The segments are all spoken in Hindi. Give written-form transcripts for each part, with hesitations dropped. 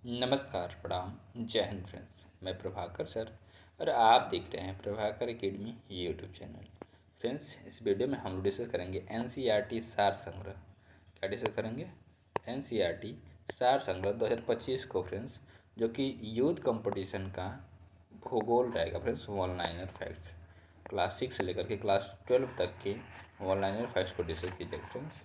नमस्कार, प्रणाम, जय हिंद फ्रेंड्स। मैं प्रभाकर सर और आप देख रहे हैं Prabhakar academy YouTube channel. Friends, इस वीडियो में हम लोग डिस्कस करेंगे एनसीईआरटी सार संग्रह। क्या डिस्कस करेंगे? एनसीईआरटी सार संग्रह 2025 को फ्रेंड्स, जो कि यूथ कंपटीशन का भूगोल रहेगा friends. One liner facts class 6 से लेकर के क्लास 12 तक के वन लाइनर फैक्ट्स को डिस्कस कीजिएगा फ्रेंड्स।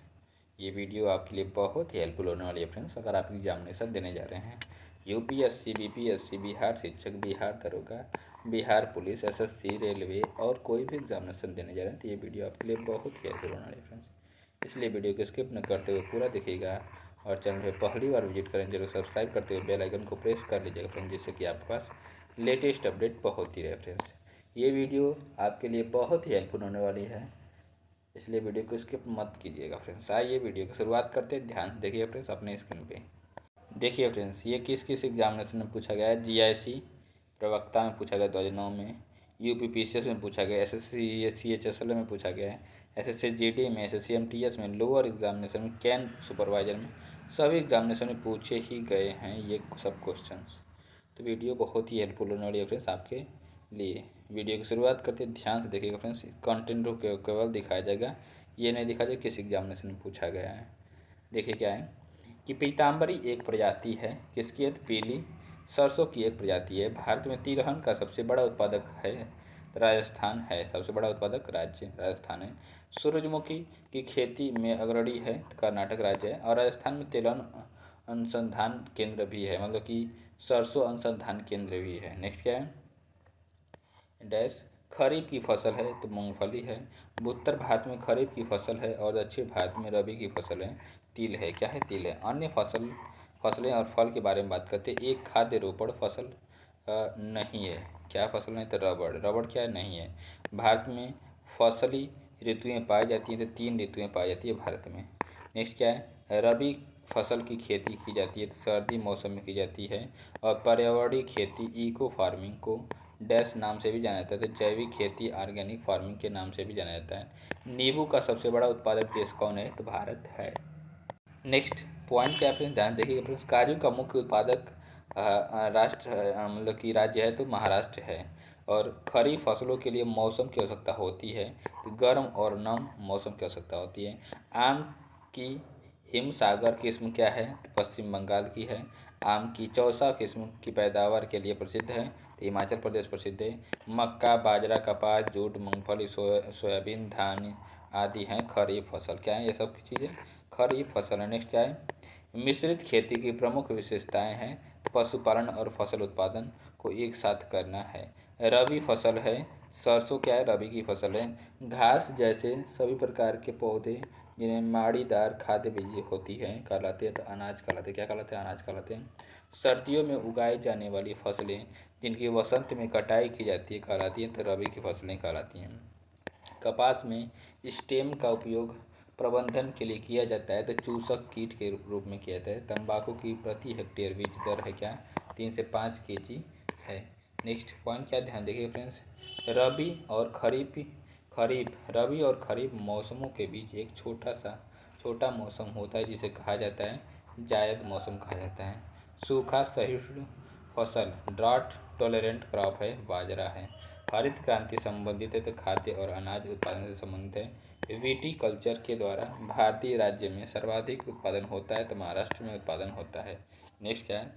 ये वीडियो आपके लिए बहुत ही हेल्पफुल होने वाली है फ्रेंड्स, अगर आप एग्जामिनेशन देने जा रहे हैं। यूपीएससी, बीपीएससी, बिहार शिक्षक, बिहार दरोगा, बिहार पुलिस, एसएससी, रेलवे और कोई भी एग्जामिनेशन देने जा रहे हैं तो ये वीडियो आपके लिए बहुत ही हेल्पफुल होने वाली है फ्रेंड्स। इसलिए वीडियो को स्किप न करते हुए पूरा देखिएगा और चैनल पर पहली बार विजिट करें जरूर सब्सक्राइब करते हुए बेल आइकन को प्रेस कर लीजिएगा फ्रेंड्स, जिससे कि आपके पास लेटेस्ट अपडेट पहुँचती रहे फ्रेंड्स। ये वीडियो आपके लिए बहुत ही हेल्पफुल होने वाली है, इसलिए वीडियो को स्किप मत कीजिएगा फ्रेंड्स। आइए वीडियो की शुरुआत करते हैं। ध्यान देखिए फ्रेंड्स अपने स्क्रीन पे। देखिए फ्रेंड्स, ये किस किस एग्जामिनेशन में पूछा गया है। जीआईसी प्रवक्ता में पूछा गया 2009 में, यूपीपीसीएस में पूछा गया, एसएससी सीएचएसएल में पूछा गया है, एसएससी जीडी में, एसएससी एमटीएस में, लोअर एग्जामिनेशन में, कैन सुपरवाइजर में, सभी एग्जामिनेशन में पूछे ही गए हैं ये सब क्वेश्चंस। तो वीडियो बहुत ही हेल्पफुल होने वाली है फ्रेंड्स आपके लिए। वीडियो की शुरुआत करते हैं, ध्यान से देखिएगा फ्रेंड्स। कंटेंट को केवल दिखाया जाएगा, ये नहीं दिखाया जाएगा किस एग्जामिनेशन में पूछा गया है। देखिए क्या है कि पीताम्बरी एक प्रजाति है किसकी है? पीली सरसों की एक प्रजाति है। भारत में तिलहन का सबसे बड़ा उत्पादक है राजस्थान है, सबसे बड़ा उत्पादक राज्य राजस्थान है। सूरजमुखी की खेती में अग्रणी है कर्नाटक राज्य है। और राजस्थान में तिलहन अनुसंधान केंद्र भी है, मतलब कि सरसों अनुसंधान केंद्र भी है। नेक्स्ट क्या है? डैश खरीफ की फसल है तो मूंगफली है। उत्तर भारत में खरीफ की फसल है और दक्षिण भारत में रबी की फसल है। तिल है। क्या है? तिल है। अन्य फसलें और फल के बारे में बात करते हैं। एक खाद्य रोपण फसल नहीं है। क्या फसल नहीं? तो रबड़। रबड़ क्या है? नहीं है। भारत में फसली ऋतुएं पाई जाती हैं तो 3 ऋतुएं पाई जाती है भारत में। नेक्स्ट क्या है? रबी फसल की खेती की जाती है तो सर्दी मौसम में की जाती है। और पर्यावरणीय खेती इको फार्मिंग को डैश नाम से भी जाना जाता है, तो जैविक खेती ऑर्गेनिक फार्मिंग के नाम से भी जाना जाता है। नींबू का सबसे बड़ा उत्पादक देश कौन है? तो भारत है। नेक्स्ट पॉइंट क्या है? ध्यान देखिएगा फ्रेंड्स। काजू का मुख्य उत्पादक राष्ट्र मतलब कि राज्य है तो महाराष्ट्र है। और खरीफ फसलों के लिए मौसम की आवश्यकता होती है तो गर्म और नम मौसम की आवश्यकता होती है। आम की हिमसागर किस्म क्या है? तो पश्चिम बंगाल की है। आम की चौसा किस्म की पैदावार के लिए प्रसिद्ध है तो हिमाचल प्रदेश प्रसिद्ध है। मक्का, बाजरा, कपास, जूट, मूंगफली, सोयाबीन, धान आदि हैं खरीफ फसल। क्या है ये सब चीज़ें? खरीफ फसल है। नेक्स्ट क्या है? मिश्रित खेती की प्रमुख विशेषताएं हैं पशुपालन और फसल उत्पादन को एक साथ करना है। रबी फसल है सरसों। क्या है? रबी की फसल है। घास जैसे सभी प्रकार के पौधे जिन्हें माड़ीदार खाद्य बीज होती है कहलाते हैं तो अनाज कहलाते हैं। क्या कहलाते हैं? अनाज कहलाते हैं। सर्दियों में उगाई जाने वाली फसलें जिनकी वसंत में कटाई की जाती है कहलाती हैं तो रबी की फसलें कहलाती हैं। कपास में स्टेम का उपयोग प्रबंधन के लिए किया जाता है तो चूसक कीट के रूप में किया जाता है। तंबाकू की प्रति हेक्टेयर बीज दर है क्या? 3 से 5 केजी है। नेक्स्ट पॉइंट क्या? ध्यान देखिए फ्रेंड्स। रबी और रबी और खरीफ मौसमों के बीच एक छोटा मौसम होता है जिसे कहा जाता है जायद मौसम कहा जाता है। सूखा सहिष्णु फसल ड्राट टॉलरेंट क्रॉप है बाजरा है। हरित क्रांति संबंधित है तो खाद्य और अनाज उत्पादन से संबंधित है। विटीकल्चर के द्वारा भारतीय राज्य में सर्वाधिक उत्पादन होता है तो महाराष्ट्र में उत्पादन होता है। नेक्स्ट क्या है?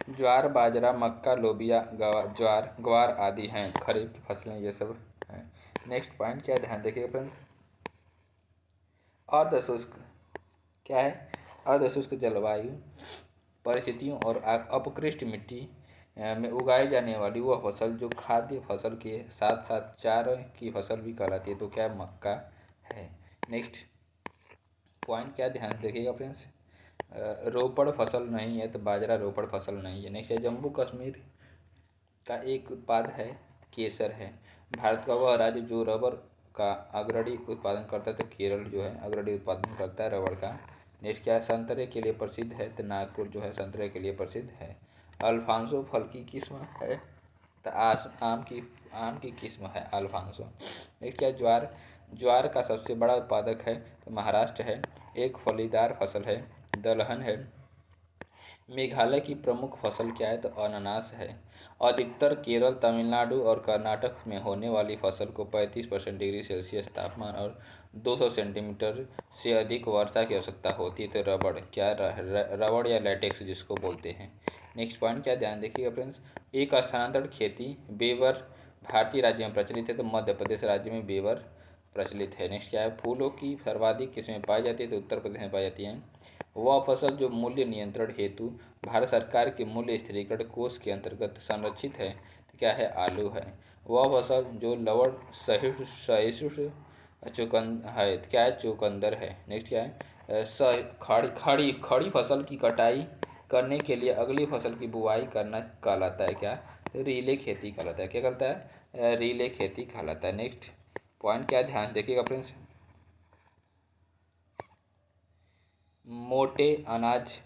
ज्वार, बाजरा, मक्का, लोबिया, ग्वार आदि हैं खरीफ की फसलें, ये सब हैं। नेक्स्ट पॉइंट क्या है? ध्यान देखिए फ्रेंड्स। अर्धशुष्क क्या है? अर्धशुष्क जलवायु परिस्थितियों और अपकृष्ट मिट्टी में उगाई जाने वाली वह फसल जो खाद्य फसल के साथ साथ चारे की फसल भी कहलाती है तो क्या? मक्का है। नेक्स्ट पॉइंट क्या? ध्यान देखिएगा फ्रेंड्स। रोपड़ फसल नहीं है तो बाजरा रोपड़ फसल नहीं है। नेक्स्ट है जम्मू कश्मीर का एक उत्पाद है केसर है। भारत का वह राज्य जो रबर का अग्रणी उत्पादन करता है तो केरल जो है अग्रणी उत्पादन करता है रबर का। नेक्स्ट क्या है? संतरे के लिए प्रसिद्ध है तो नागपुर जो है संतरे के लिए प्रसिद्ध है। अल्फांसो फल की किस्म है तो आम की किस्म है अल्फांसो। नेक्स्ट क्या? ज्वार का सबसे बड़ा उत्पादक है तो महाराष्ट्र है। एक फलीदार फसल है दलहन है। मेघालय की प्रमुख फसल क्या है? तो अनानास है। अधिकतर केरल, तमिलनाडु और कर्नाटक में होने वाली फसल को 35% डिग्री सेल्सियस तापमान और 200 सेंटीमीटर से अधिक वर्षा की आवश्यकता होती है। तो रबड़ क्या? रबड़ या लैटेक्स जिसको बोलते हैं। नेक्स्ट पॉइंट क्या, ध्यान देखिएगा फ्रेंड्स। एक स्थानांतरण खेती बेवर भारतीय राज्य में प्रचलित है। तो मध्य प्रदेश राज्य में बेवर प्रचलित है। नेक्स्ट क्या है? फूलों की सर्वाधिक किस्में पाई जाती है? तो उत्तर प्रदेश में पाई जाती हैं। वह फसल जो मूल्य नियंत्रण हेतु भारत सरकार के मूल्य स्थिरीकरण कोष के अंतर्गत संरक्षित है। तो क्या है? आलू है। वह फसल जो लवण सहिष्णु चुकंद है। तो क्या है? चुकंदर है। नेक्स्ट क्या है? खड़ी खड़ी खड़ी फसल की कटाई करने के लिए अगली फसल की बुआई करना कहलाता है क्या? तो रीले खेती कहलाता है। क्या कहलाता है? रीले खेती कहलाता है। नेक्स्ट पॉइंट क्या, ध्यान देखिएगा फ्रेंड्स। मोटे अनाज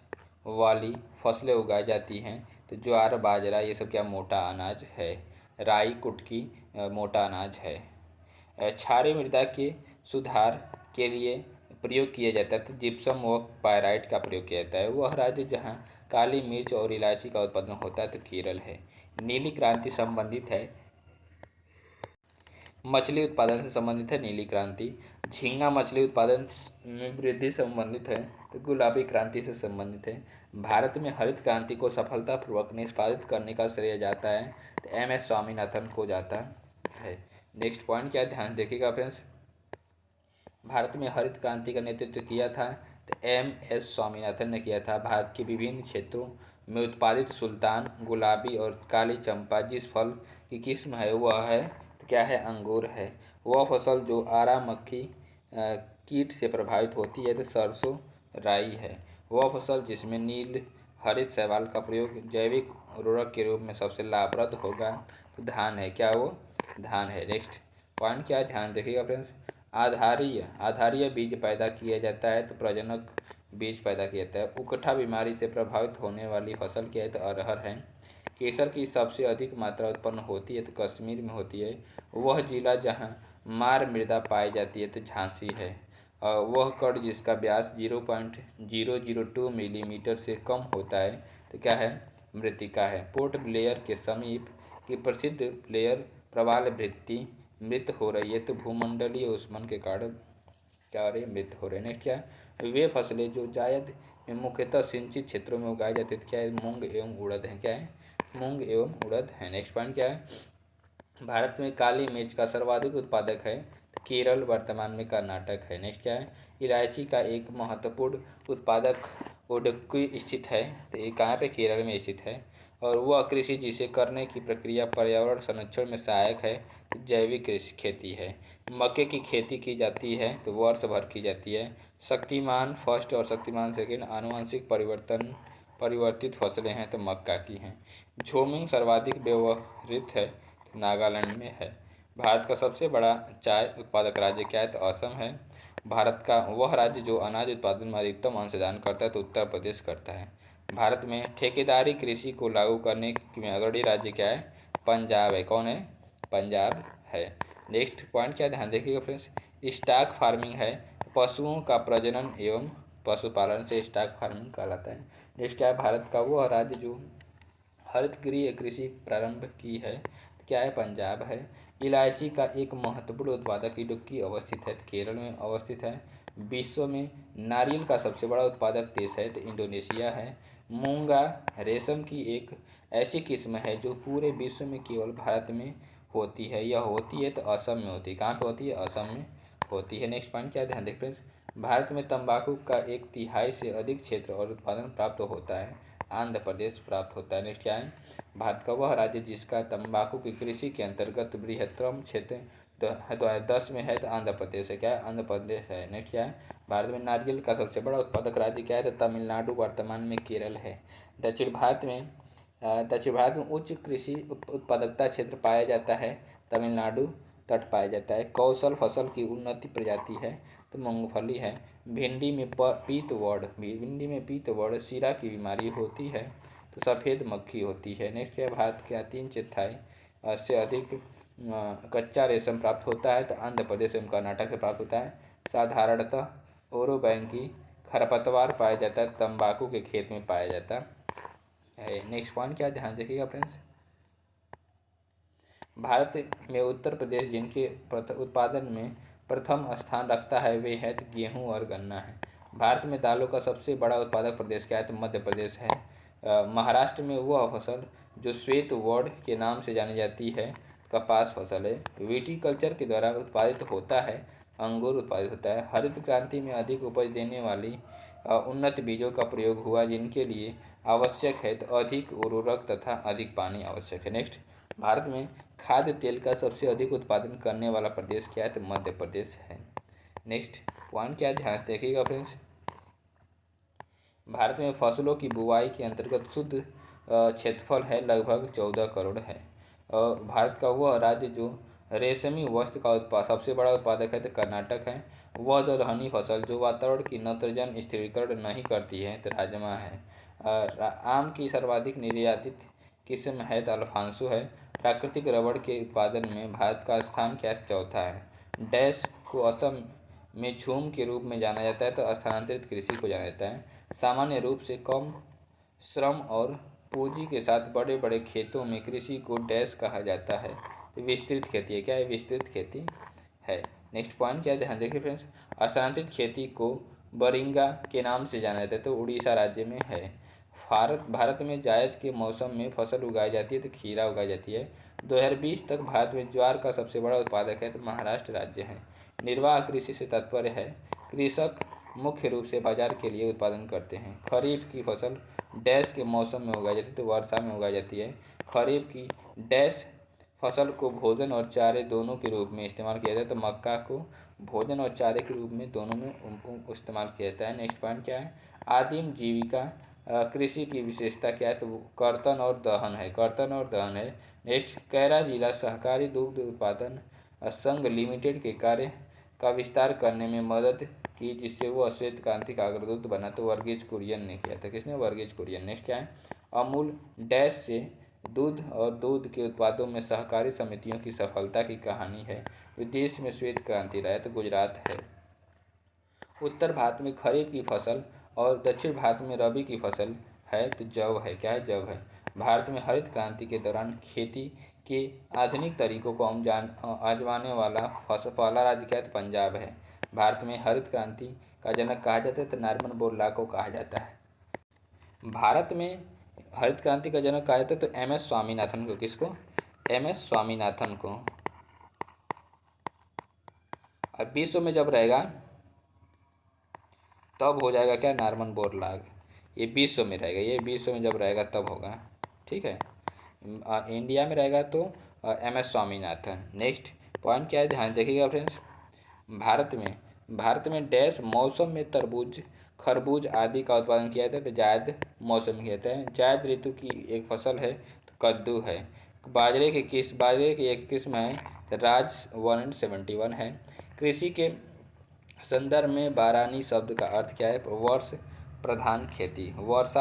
वाली फसलें उगाई जाती हैं। तो ज्वार, बाजरा, ये सब क्या? मोटा अनाज है। राई, कुटकी मोटा अनाज है। क्षारीय मृदा के सुधार के लिए प्रयोग किया जाता है। तो जिप्सम व पायराइट का प्रयोग किया जाता है। वह राज्य जहाँ काली मिर्च और इलायची का उत्पादन होता है तो केरल है। नीली क्रांति संबंधित है। मछली उत्पादन से संबंधित है नीली क्रांति। झींगा मछली उत्पादन में वृद्धि संबंधित है। तो गुलाबी क्रांति से संबंधित है। भारत में हरित क्रांति को सफलतापूर्वक निष्पादित करने का श्रेय जाता है तो एम एस स्वामीनाथन को जाता है। नेक्स्ट पॉइंट क्या, ध्यान देखिएगा फ्रेंड्स। भारत में हरित क्रांति का नेतृत्व किया था तो एम एस स्वामीनाथन ने किया था। भारत के विभिन्न क्षेत्रों में उत्पादित सुल्तान, गुलाबी और काली चंपा जिस फल की किस्म है वह है तो क्या है? अंगूर है। वह फसल जो आरा मक्खी कीट से प्रभावित होती है तो सरसों, राई है। वह फसल जिसमें नील हरित शैवाल का प्रयोग जैविक उर्वरक के रूप में सबसे लाभप्रद होगा तो धान है। क्या वो? धान है। नेक्स्ट पॉइंट क्या है, ध्यान देखिएगा फ्रेंड्स। आधारीय बीज पैदा किया जाता है तो प्रजनक बीज पैदा किया जाता है। उकठा बीमारी से प्रभावित होने वाली फसल क्या है? तो अरहर है। केसर की सबसे अधिक मात्रा उत्पन्न होती है तो कश्मीर में होती है। वह जिला जहाँ मार मृदा पाई जाती है तो झांसी है। और वह कण जिसका व्यास 0.002 मिलीमीटर से कम होता है तो क्या है? मृत्तिका है। पोर्ट ब्लेयर के समीप की प्रसिद्ध ब्लेयर प्रवाल वृत्ति मृत हो रही है तो भूमंडलीय उष्मन के कारण क्या हो रही है? मृत हो रहे हैं। नेक्स्ट क्या है? वे फसलें जो जायद में मुख्यतः सिंचित क्षेत्रों में उगाई जाती है तो क्या है? मूंग एवं उड़द है। क्या है? मूंग एवं उड़द है। नेक्स्ट पॉइंट क्या है? भारत में काली मिर्च का सर्वाधिक उत्पादक है तो केरल, वर्तमान में कर्नाटक है। नेक्स्ट क्या है? इलायची का एक महत्वपूर्ण उत्पादक उडुक्की स्थित है तो ये कहाँ पे? केरल में स्थित है। और वह कृषि जिसे करने की प्रक्रिया पर्यावरण संरक्षण में सहायक है तो जैविक कृषि खेती है। मक्के की खेती की जाती है तो वर्ष भर की जाती है। शक्तिमान फर्स्ट और शक्तिमान सेकेंड आनुवंशिक परिवर्तित फसलें हैं तो मक्का की हैं। झोमिंग सर्वाधिक व्यवहृत है तो नागालैंड में है। भारत का सबसे बड़ा चाय उत्पादक राज्य क्या है? तो असम है। भारत का वह राज्य जो अनाज उत्पादन में अधिकतम अंशदान करता है तो उत्तर प्रदेश करता है। भारत में ठेकेदारी कृषि को लागू करने में अग्रणी राज्य क्या है? पंजाब है। कौन है? पंजाब है। नेक्स्ट पॉइंट क्या, ध्यान देखिएगा फ्रेंड्स। स्टॉक फार्मिंग है। पशुओं का प्रजनन एवं पशुपालन से स्टॉक फार्मिंग कहलाता है। नेक्स्ट क्या है? भारत का वह राज्य जो हरितगृह कृषि प्रारंभ की है तो क्या है? पंजाब है। इलायची का एक महत्वपूर्ण उत्पादक इडुक्की अवस्थित है तो केरल में अवस्थित है। विश्व में नारियल का सबसे बड़ा उत्पादक देश है तो इंडोनेशिया है। मूंगा रेशम की एक ऐसी किस्म है जो पूरे विश्व में केवल भारत में होती है। यह होती है तो असम में होती है। कहाँ पे होती है? असम में होती है। नेक्स्ट पॉइंट क्या है, ध्यान देख फ्रेंड्स। भारत में तंबाकू का 1/3 से अधिक क्षेत्र और उत्पादन प्राप्त होता है आंध्र प्रदेश प्राप्त होता है। नेक्स्ट क्या है? भारत का वह राज्य जिसका तंबाकू की कृषि के अंतर्गत बृहत्तम क्षेत्र 10 में है तो आंध्र प्रदेश है। क्या है? आंध्र प्रदेश है। नेक्स्ट क्या है? भारत में नारियल का सबसे बड़ा उत्पादक राज्य क्या है? तो तमिलनाडु, वर्तमान में केरल है। दक्षिण भारत में उच्च कृषि उत्पादकता क्षेत्र पाया जाता है। तमिलनाडु तट पाया जाता है। कौशल फसल की उन्नति प्रजाति है तो मूंगफली है। भिंडी में पीत वर्ण शीरा की बीमारी होती है तो सफ़ेद मक्खी होती है। नेक्स्ट है, भारत के 3/4 से अधिक कच्चा रेशम प्राप्त होता है तो आंध्र प्रदेश एवं कर्नाटक से प्राप्त होता है। साधारणतः ओरोबैंकी खरपतवार पाया जाता है, तंबाकू के खेत में पाया जाता है। नेक्स्ट पॉइंट क्या ध्यान देखिएगा फ्रेंड्स, भारत में उत्तर प्रदेश जिनके उत्पादन में प्रथम स्थान रखता है वे है गेहूं और गन्ना है। भारत में दालों का सबसे बड़ा उत्पादक प्रदेश क्या है तो मध्य प्रदेश है। महाराष्ट्र में वह फसल जो श्वेत वोड के नाम से जानी जाती है कपास फसल है। विटीकल्चर के द्वारा उत्पादित होता है अंगूर उत्पादित होता है। हरित क्रांति में अधिक उपज देने वाली उन्नत बीजों का प्रयोग हुआ जिनके लिए आवश्यक है तो अधिक उर्वरक तथा अधिक पानी आवश्यक है। नेक्स्ट, भारत में खाद्य तेल का सबसे अधिक उत्पादन करने वाला प्रदेश क्या है तो मध्य प्रदेश है। नेक्स्ट पॉइंट क्या ध्यान देखिएगा फ्रेंड्स, भारत में फसलों की बुवाई के अंतर्गत शुद्ध क्षेत्रफल है लगभग 14 करोड़ है। और भारत का वह राज्य जो रेशमी वस्त्र का सबसे बड़ा उत्पादक है तो कर्नाटक है। वह दलहनी फसल जो वातावरण की नत्रजन स्थिरीकरण नहीं करती है तो राजमा है। आम की सर्वाधिक निर्यातित किस्म है तो अल्फांसो है। प्राकृतिक रबड़ के उत्पादन में भारत का स्थान क्या चौथा है। डैश को असम में झूम के रूप में जाना जाता है तो स्थानांतरित कृषि को जाना जाता है। सामान्य रूप से कम श्रम और पूंजी के साथ बड़े बड़े खेतों में कृषि को डैश कहा जाता है तो विस्तृत खेती है। क्या है विस्तृत खेती है। नेक्स्ट पॉइंट क्या ध्यान देखिए फ्रेंड्स, स्थानांतरित खेती को बरिंगा के नाम से जाना जाता है तो उड़ीसा राज्य में है। भारत में जायद के मौसम में फसल उगाई जाती है तो खीरा उगाई जाती है। 2020 तक भारत में ज्वार का सबसे बड़ा उत्पादक है तो महाराष्ट्र राज्य है। निर्वाह कृषि से तात्पर्य है कृषक मुख्य रूप से बाजार के लिए उत्पादन करते हैं। खरीफ की फसल डैश के मौसम में उगाई जाती है तो वर्षा में उगाई जाती है। खरीफ की डैश फसल को भोजन और चारे दोनों के रूप में इस्तेमाल किया जाता है तो मक्का को भोजन और चारे के रूप में दोनों में इस्तेमाल किया जाता है। नेक्स्ट पॉइंट क्या है, आदिम जीविका कृषि की विशेषता क्या है तो कर्तन और दहन है। कर्तन और दहन है। नेक्स्ट, कैरा जिला सहकारी दुग्ध उत्पादन संघ लिमिटेड के कार्य का विस्तार करने में मदद की जिससे वो श्वेत क्रांति का अग्रदूत बना तो वर्गीज कुरियन ने किया था। किसने? वर्गीज कुरियन। नेक्स्ट क्या है, अमूल डैश से दूध और दूध के उत्पादों में सहकारी समितियों की सफलता की कहानी है। विदेश में श्वेत क्रांति लाया तो गुजरात है। उत्तर भारत में खरीफ की फसल और दक्षिण भारत में रबी की फसल है तो जव है। क्या है? जव है। भारत में हरित क्रांति के दौरान खेती के आधुनिक तरीकों को आजमाने वाला पहला राज्य क्या है तो पंजाब है। भारत में हरित क्रांति का जनक कहा जाता है तो नॉर्मन बोरलॉग को कहा जाता है। भारत में हरित क्रांति का जनक कहा जाता है तो एम.एस. स्वामीनाथन को। किसको? एम.एस. स्वामीनाथन को। और विश्व में जब रहेगा तब हो जाएगा क्या? Norman Borlaug. ये विश्व में रहेगा, ये विश्व में जब रहेगा तब होगा। ठीक है, इंडिया में रहेगा तो एम.एस. स्वामीनाथन। नेक्स्ट पॉइंट क्या है ध्यान देखिएगा फ्रेंड्स, भारत में डैश मौसम में तरबूज खरबूज आदि का उत्पादन किया जाता है तो जायद मौसम में किया जाता है। जायद ऋतु की एक फसल है तो कद्दू है। बाजरे की एक किस्म है राज 171 है। कृषि के संदर्भ में बारानी शब्द का अर्थ क्या है? वर्षा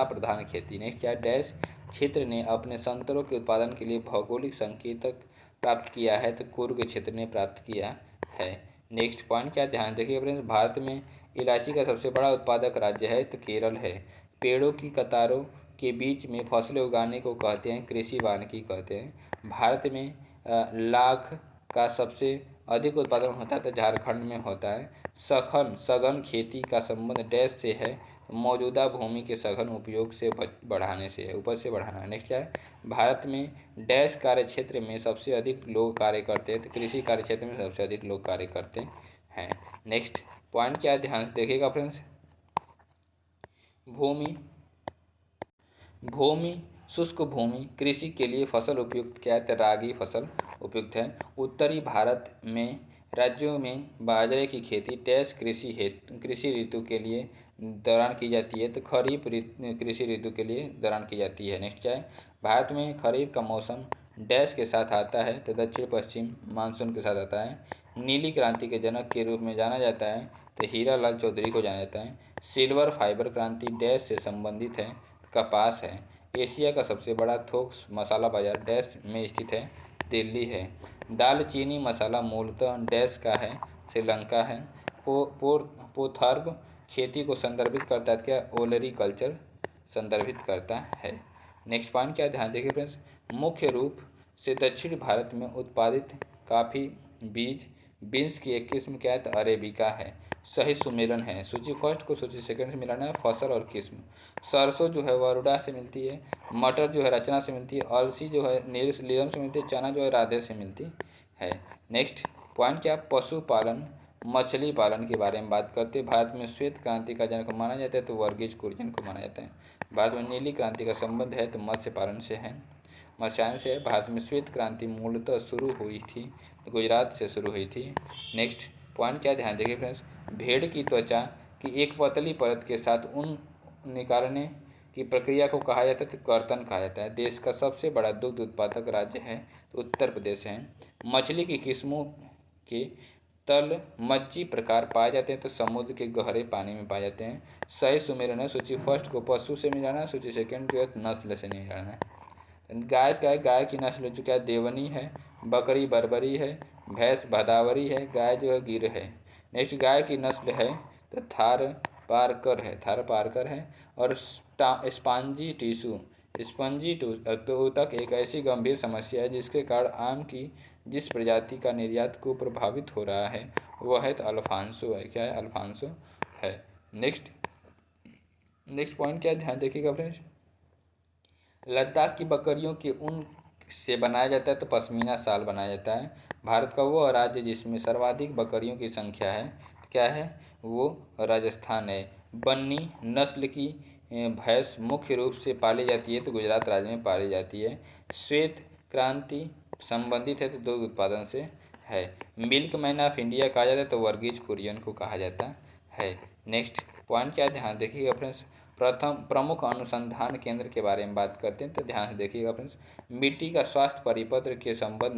प्रधान खेती। नेक्स्ट क्या है, डैश क्षेत्र ने अपने संतरों के उत्पादन के लिए भौगोलिक संकेतक प्राप्त किया है तो कुर्ग क्षेत्र ने प्राप्त किया है। नेक्स्ट पॉइंट क्या ध्यान देखिए फ्रेंड्स, भारत में इलायची का सबसे बड़ा उत्पादक राज्य है तो केरल है। पेड़ों की कतारों के बीच में फसलें उगाने को कहते हैं कृषि वानिकी कहते हैं। भारत में लाख का सबसे अधिक उत्पादन होता है तो झारखंड में होता है। सघन खेती का संबंध डैश से है, मौजूदा भूमि के सघन उपयोग से बढ़ाने से है, उपज से बढ़ाना है। नेक्स्ट क्या है, भारत में डैश कार्य क्षेत्र में सबसे अधिक लोग कार्य करते हैं तो कृषि कार्य क्षेत्र में सबसे अधिक लोग कार्य करते हैं। नेक्स्ट पॉइंट क्या है ध्यान से देखिएगा फ्रेंड्स, भूमि शुष्क भूमि कृषि के लिए फसल उपयुक्त क्या है तो रागी फसल उपयुक्त है। उत्तरी भारत में राज्यों में बाजरे की खेती डैश कृषि ऋतु के लिए दौरान की जाती है तो खरीफ कृषि ऋतु के लिए दौरान की जाती है। नेक्स्ट क्या है, भारत में खरीफ का मौसम डैश के साथ आता है तो दक्षिण पश्चिम मानसून के साथ आता है। नीली क्रांति के जनक के रूप में जाना जाता है तो हीरा लाल चौधरी को जाना जाता है। सिल्वर फाइबर क्रांति डैश से संबंधित है, कपास है। एशिया का सबसे बड़ा थोक मसाला बाजार डैश में स्थित है, दिल्ली है। दालचीनी मसाला मूलतः डैश का है, श्रीलंका है। पोथर्ब खेती को संदर्भित करता है, क्या ओलरी कल्चर संदर्भित करता है। नेक्स्ट पॉइंट क्या ध्यान देखिए फ्रेंड्स, मुख्य रूप से दक्षिण भारत में उत्पादित काफ़ी बीज बीन्स की एक किस्म क्या है, तो अरेबिका है। सही सुमेलन है, सूची फर्स्ट को सूची सेकंड से मिलाना है। फसल और किस्म, सरसों जो है वरुणा से मिलती है, मटर जो है रचना से मिलती है, अलसी जो है नीलम से मिलती है, चना जो है राधे से मिलती है। नेक्स्ट पॉइंट क्या, पशुपालन मछली पालन के बारे में बात करते हैं। भारत में श्वेत क्रांति का जनक माना जाता है, तो वर्गीज कुरियन को माना जाता है। भारत में नीली क्रांति का संबंध है, तो मत्स्य पालन से है, मत्स्यायन से है। भारत में श्वेत क्रांति मूलतः शुरू हुई थी, तो गुजरात से शुरू हुई थी। नेक्स्ट पॉइंट क्या ध्यान देखिए फ्रेंड्स, भेड़ की त्वचा की एक पतली परत के साथ ऊन निकालने की प्रक्रिया को कहा जाता है, तो कर्तन कहा जाता है। देश का सबसे बड़ा दुग्ध उत्पादक राज्य है, तो उत्तर प्रदेश है। मछली की किस्मों के तल मज्जी प्रकार पाए जाते हैं, तो समुद्र के गहरे पानी में पाए जाते हैं। सही सुमेलन है, सूची फर्स्ट को पशु से मिलाना है, सूची सेकंड को नस्ल से मिलाना है। गाय क्या है, गाय की नस्ल जो क्या है, देवनी है। बकरी बर्बरी है, भैंस भदावरी है, गाय जो है गिर है। नेक्स्ट गाय की नस्ल है, तो थार पारकर है। और स्पंजी ऊतक एक ऐसी गंभीर समस्या है जिसके कारण आम की जिस प्रजाति का निर्यात को प्रभावित हो रहा है वह है, तो अल्फांसो है। क्या है, अल्फांसो है। नेक्स्ट पॉइंट क्या ध्यान देखिएगा फ्रेंड्स, लद्दाख की बकरियों के ऊन से बनाया जाता है, तो पश्मीना शाल बनाया जाता है। भारत का वो राज्य जिसमें सर्वाधिक बकरियों की संख्या है, क्या है, वो राजस्थान है। बन्नी नस्ल की भैंस मुख्य रूप से पाली जाती है, तो गुजरात राज्य में पाली जाती है। श्वेत क्रांति संबंधित है, तो दुग्ध उत्पादन से है। मिल्क मैन ऑफ इंडिया कहा जाता है, तो वर्गीज कुरियन को कहा जाता है। नेक्स्ट पॉइंट क्या ध्यान देखिएगा फ्रेंड्स, प्रमुख अनुसंधान केंद्र के बारे में बात करते हैं, तो ध्यान से देखिएगा फ्रेंड्स। मिट्टी का स्वास्थ्य परिपत्र के संबंध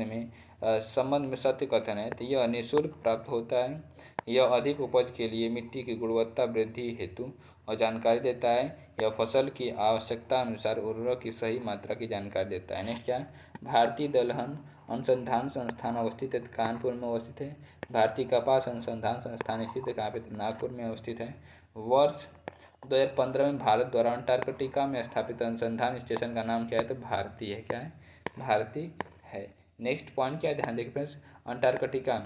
में सत्य कथन है, तो यह निःशुल्क प्राप्त होता है। यह अधिक उपज के लिए मिट्टी की गुणवत्ता वृद्धि हेतु और जानकारी देता है। यह फसल की आवश्यकता अनुसार उर्वरक की सही मात्रा की जानकारी देता है। नेक्स्ट क्या, भारतीय दलहन अनुसंधान संस्थान अवस्थित है, कानपुर में अवस्थित है। भारतीय कपास अनुसंधान संस्थान स्थित है, कहाँ पे, नागपुर में अवस्थित है। वर्ष 2015 में भारत द्वारा अंटार्कटिका में स्थापित अनुसंधान स्टेशन का नाम क्या है, तो भारती है। क्या है, भारती है। नेक्स्ट पॉइंट क्या है ध्यान देखिए फ्रेंड्स, अंटार्कटिका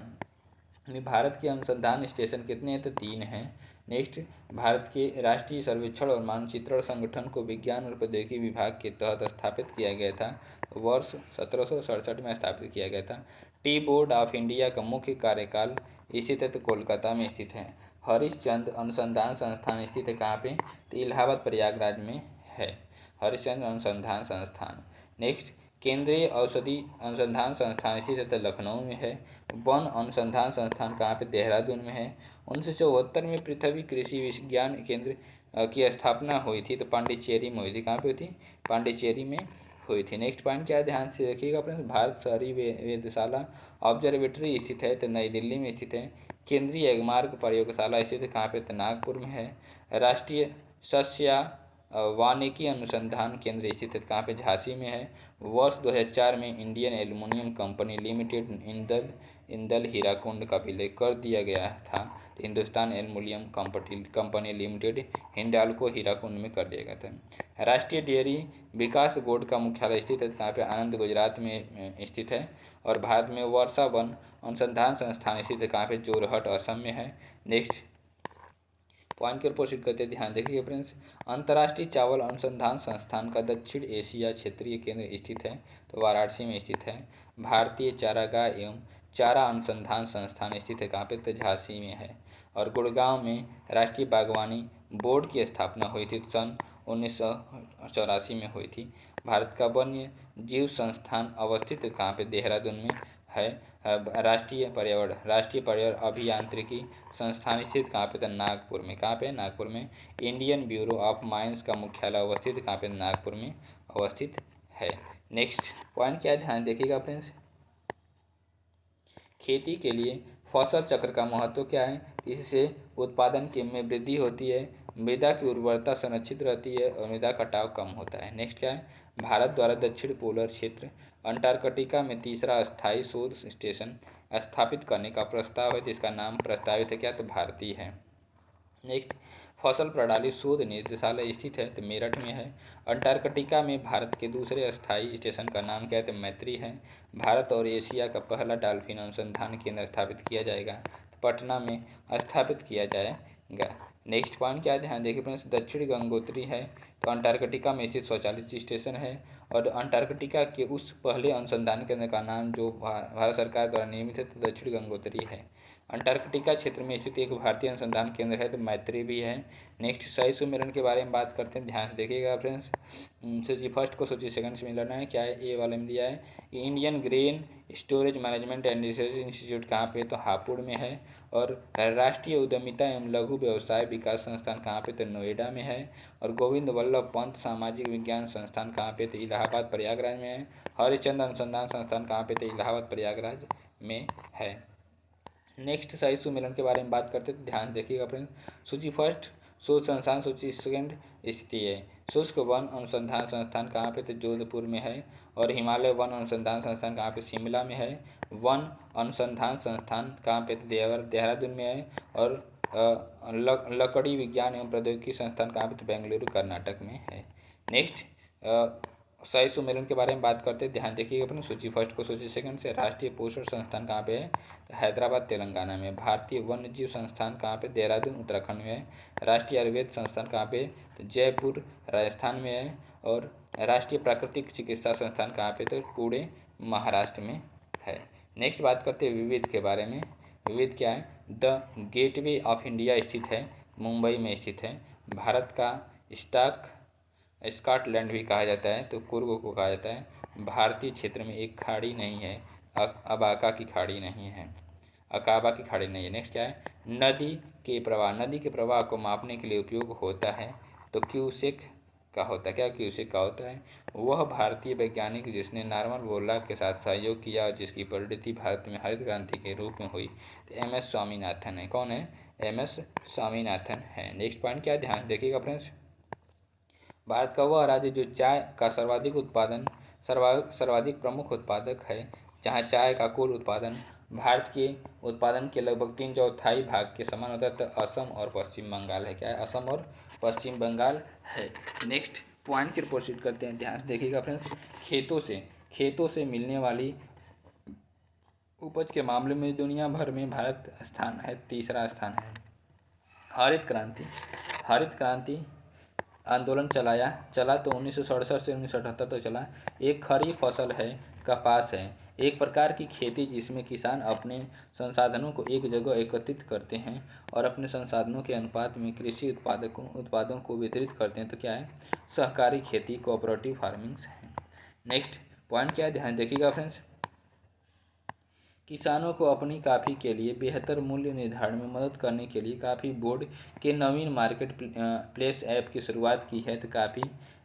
में भारत के अनुसंधान स्टेशन कितने हैं, तो 3 हैं। नेक्स्ट, भारत के राष्ट्रीय सर्वेक्षण और मानचित्रण संगठन को विज्ञान और प्रौद्योगिकी विभाग के तहत स्थापित किया गया था, वर्ष 1767 में स्थापित किया गया था। टी बोर्ड ऑफ इंडिया का मुख्य कार्यकाल स्थित है, तो कोलकाता में स्थित है। हरिश्चंद्र अनुसंधान संस्थान स्थित है, कहाँ पे, तो इलाहाबाद प्रयागराज में है हरिश्चंद्र अनुसंधान संस्थान। नेक्स्ट, केंद्रीय औषधि अनुसंधान संस्थान स्थित है, तो लखनऊ में है। वन अनुसंधान संस्थान कहाँ पे, देहरादून में है। 1974 में पृथ्वी कृषि विज्ञान केंद्र की स्थापना हुई थी, तो पांडिचेरी में हुई थी। कहाँ पे हुई थी, पांडिचेरी में हुई थी। नेक्स्ट पॉइंट क्या है ध्यान से देखिएगा फ्रेंड्स, भारत शहरी वेधशाला ऑब्जर्वेटरी स्थित है, तो नई दिल्ली में स्थित है। केंद्रीय एगमार्क प्रयोगशाला स्थित है, कहाँ पे, तो नागपुर में है। राष्ट्रीय सस्या वानिकी अनुसंधान केंद्र स्थित है, कहाँ पे, झांसी में है। वर्ष 2004 में Indian aluminium company limited Indal Hirakud का विलय कर दिया गया था, तो Hindustan aluminium company limited Hindalco Hirakud में कर दिया गया था। राष्ट्रीय डेयरी विकास बोर्ड का मुख्यालय स्थित है, कहाँ पे, आनंद गुजरात में स्थित है। और भारत में वर्षा वन अनुसंधान संस्थान स्थित है, कहाँ पे, जोरहट असम में है। नेक्स्ट पॉइंट की ओर प्रोसीड करते ध्यान देखिए फ्रेंड्स, अंतर्राष्ट्रीय चावल अनुसंधान संस्थान का दक्षिण एशिया क्षेत्रीय केंद्र स्थित है, तो वाराणसी में स्थित है। भारतीय चारागाह एवं चारा अनुसंधान संस्थान स्थित है, कहाँ पे, तो झांसी में है। और गुड़गांव में राष्ट्रीय बागवानी बोर्ड की स्थापना हुई थी, सन 1984 में हुई थी। भारत का वन्य जीव संस्थान अवस्थित कहाँ पे, देहरादून में है। राष्ट्रीय पर्यावरण अभियांत्रिकी संस्थान स्थित कहाँ पे, तो नागपुर में। कहाँ पे, नागपुर में। इंडियन ब्यूरो ऑफ माइंस का मुख्यालय अवस्थित कहाँ पे, नागपुर में अवस्थित है। नेक्स्ट पॉइंट क्या है ध्यान देखिएगा फ्रेंड्स, खेती के लिए फसल चक्र का महत्व क्या है, इससे उत्पादन में वृद्धि होती है, मृदा की उर्वरता संरक्षित रहती है और मृदा कटाव कम होता है। नेक्स्ट क्या है, भारत द्वारा दक्षिण पोलर क्षेत्र अंटार्कटिका में तीसरा स्थायी शोध स्टेशन स्थापित करने का प्रस्ताव है, जिसका नाम प्रस्तावित है, क्या, तो भारती है। नेक्स्ट, फसल प्रणाली शोध निदेशालय स्थित है तो मेरठ में है। अंटार्कटिका में भारत के दूसरे स्थायी स्टेशन का नाम क्या है तो मैत्री है। भारत और एशिया का पहला डॉल्फिन अनुसंधान केंद्र स्थापित किया जाएगा, पटना में स्थापित किया जाएगा। नेक्स्ट पॉइंट क्या है, ध्यान देखिए फ्रेंड्स, दक्षिण गंगोत्री है तो अंटार्कटिका में स्थित स्वचालित स्टेशन है। और अंटार्कटिका के उस पहले अनुसंधान केंद्र का नाम जो भारत सरकार द्वारा नियमित है तो दक्षिण गंगोत्री है। अंटार्कटिका क्षेत्र में स्थित एक भारतीय अनुसंधान केंद्र है तो मैत्री भी है। नेक्स्ट, सही सुमेलन के बारे में बात करते हैं, ध्यान से देखिएगा फ्रेंड्स। सूची फर्स्ट को सूची सेकंड से मिलाना है, क्या है ए वाले में दिया है कि Indian grain storage management and research institute कहाँ पे तो हापुड़ में है। और राष्ट्रीय उद्यमिता एवं लघु व्यवसाय विकास संस्थान कहाँ पे तो नोएडा में है। और गोविंद वल्लभ पंत सामाजिक विज्ञान संस्थान कहाँ पे तो इलाहाबाद प्रयागराज में है। हरिश्चंद्र अनुसंधान संस्थान कहाँ पे तो इलाहाबाद प्रयागराज में है। नेक्स्ट, सही सुमेलन के बारे में बात करते हैं, ध्यान देखिएगा फ्रेंड्स। सूची फर्स्ट शोध संस्थान, सूची सेकंड स्थिति है। शुष्क वन अनुसंधान संस्थान कहाँ पे तो जोधपुर में है। और हिमालय वन अनुसंधान संस्थान कहाँ पे शिमला में है। वन अनुसंधान संस्थान कहाँ पे तो देहरादून में है। और लकड़ी विज्ञान एवं प्रौद्योगिकी संस्थान कहाँ पे तो बेंगलुरु कर्नाटक में है। नेक्स्ट, सही सुमेलन के बारे में बात करते हैं, ध्यान देखिएगा अपने सूची फर्स्ट को सूची सेकंड से। राष्ट्रीय पोषण संस्थान कहाँ पे है तो हैदराबाद तेलंगाना में। भारतीय वन्य जीव संस्थान कहाँ पे देहरादून उत्तराखंड में है। राष्ट्रीय आयुर्वेद संस्थान कहाँ पे तो जयपुर राजस्थान में है। और राष्ट्रीय प्राकृतिक चिकित्सा संस्थान कहाँ पे तो पुणे महाराष्ट्र में है। नेक्स्ट बात करते हैं विविध के बारे में। विविध क्या है, द गेटवे ऑफ इंडिया स्थित है, मुंबई में स्थित है। भारत का स्कॉटलैंड भी कहा जाता है तो कुर्ग को कहा जाता है। भारतीय क्षेत्र में एक खाड़ी नहीं है, अबाका की खाड़ी नहीं है, अकाबा की खाड़ी नहीं है। नेक्स्ट क्या है, नदी के प्रवाह को मापने के लिए उपयोग होता है तो क्यूसेक का होता है, क्या क्यूसेक का होता है। वह भारतीय वैज्ञानिक जिसने नॉर्मन बोरलॉग के साथ सहयोग किया और जिसकी परिणति भारत में हरित क्रांति के रूप में हुई तो एम.एस. स्वामीनाथन है। कौन है, एम.एस. स्वामीनाथन है। नेक्स्ट पॉइंट क्या है, ध्यान देखिएगा फ्रेंड्स। भारत का वह राज्य जो चाय का सर्वाधिक प्रमुख उत्पादक है, जहाँ चाय का कुल उत्पादन भारत के उत्पादन के लगभग 3/4 भाग के समान होता है तो असम और पश्चिम बंगाल है। क्या है, असम और पश्चिम बंगाल है। नेक्स्ट पॉइंट की प्रोसीड करते हैं, ध्यान से देखिएगा फ्रेंड्स। खेतों से मिलने वाली उपज के मामले में दुनिया भर में भारत स्थान है, तीसरा स्थान है। हरित क्रांति आंदोलन चला तो 1967 से 1978 तक चला। एक खरीफ फसल है, कपास है, एक प्रकार की खेती जिसमें किसान अपने संसाधनों को एक जगह एकत्रित करते हैं और अपने संसाधनों के अनुपात में कृषि उत्पादों को वितरित करते हैं तो क्या है, सहकारी खेती, कोऑपरेटिव फार्मिंग है। नेक्स्ट पॉइंट क्या है, ध्यान देखिएगा फ्रेंड्स। किसानों को अपनी कॉफ़ी के लिए बेहतर मूल्य निर्धारण में मदद करने के लिए कॉफ़ी बोर्ड के नवीन मार्केट प्लेस ऐप की शुरुआत की है तो कॉफ़ी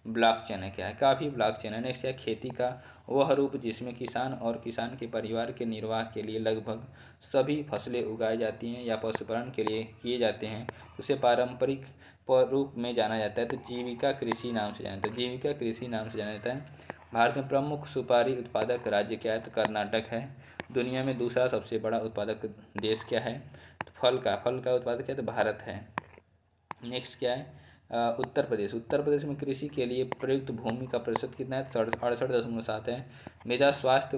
ब्लॉकचेन है। क्या है, कॉफ़ी ब्लॉकचेन है। नेक्स्ट है, खेती का वह रूप जिसमें किसान और किसान के परिवार के निर्वाह के लिए लगभग सभी फसलें उगाई जाती हैं या पशुपालन के लिए किए जाते हैं, उसे पारंपरिक रूप में जाना जाता है तो जीविका कृषि नाम से जाना जाता है। भारत में प्रमुख सुपारी उत्पादक राज्य क्या है तो कर्नाटक है। दुनिया में दूसरा सबसे बड़ा उत्पादक देश क्या है तो फल का उत्पादक क्या है तो भारत है। नेक्स्ट क्या है, उत्तर प्रदेश में कृषि के लिए प्रयुक्त भूमि का प्रतिशत कितना है, 68.7 है। मृदा स्वास्थ्य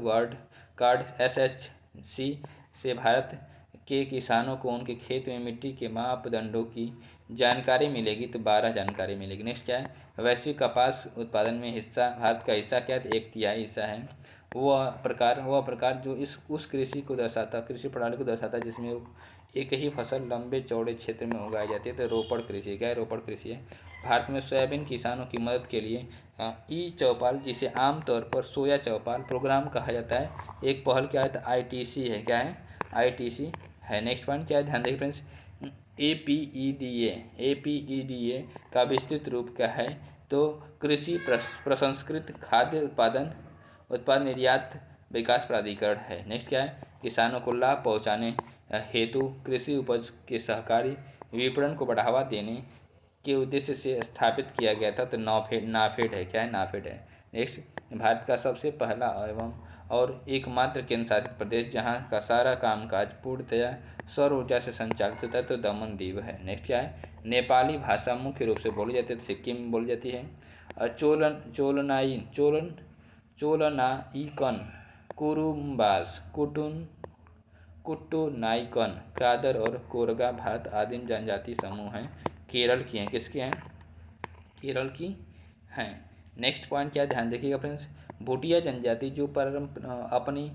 कार्ड SHC से भारत के किसानों को उनके खेत में मिट्टी के मापदंडों की जानकारी मिलेगी तो 12 जानकारी मिलेगी। नेक्स्ट क्या है, वैश्विक कपास उत्पादन में भारत का हिस्सा क्या है तो 1/3 हिस्सा है। वह प्रकार जो उस कृषि प्रणाली को दर्शाता है जिसमें एक ही फसल लंबे चौड़े क्षेत्र में उगाई जाती है तो रोपड़ कृषि है। भारत में सोयाबीन किसानों की मदद के लिए ई चौपाल, जिसे आमतौर पर सोया चौपाल प्रोग्राम कहा जाता है, एक पहल क्या है तो ITC है। क्या है, ITC है। नेक्स्ट पॉइंट क्या है, ध्यान देखिए फ्रेंड्स। APEDA का विस्तृत रूप क्या है तो कृषि प्रसंस्कृत खाद्य उत्पाद निर्यात विकास प्राधिकरण है। नेक्स्ट क्या है, किसानों को लाभ पहुंचाने हेतु कृषि उपज के सहकारी विपणन को बढ़ावा देने के उद्देश्य से स्थापित किया गया था तो नाफेड है। क्या है, नाफेड है। नेक्स्ट, भारत का सबसे पहला एवं और एकमात्र केंद्र शासित प्रदेश जहां का सारा कामकाज पूर्णतया सौर ऊर्जा से संचालित होता है तो दमन दीव है। नेक्स्ट क्या है, नेपाली भाषा मुख्य रूप से बोली जाती है, तो सिक्किम में बोली जाती है। चोलनाइकन, कुरुम्बास, कुट्टुनाइकन, कादर और कोरगा भारत आदिम जनजाति समूह हैं, केरल की हैं। किसके हैं? केरल की हैं। नेक्स्ट पॉइंट क्या ध्यान देखिएगा फ्रेंड्स, भूटिया जनजाति जो अपनी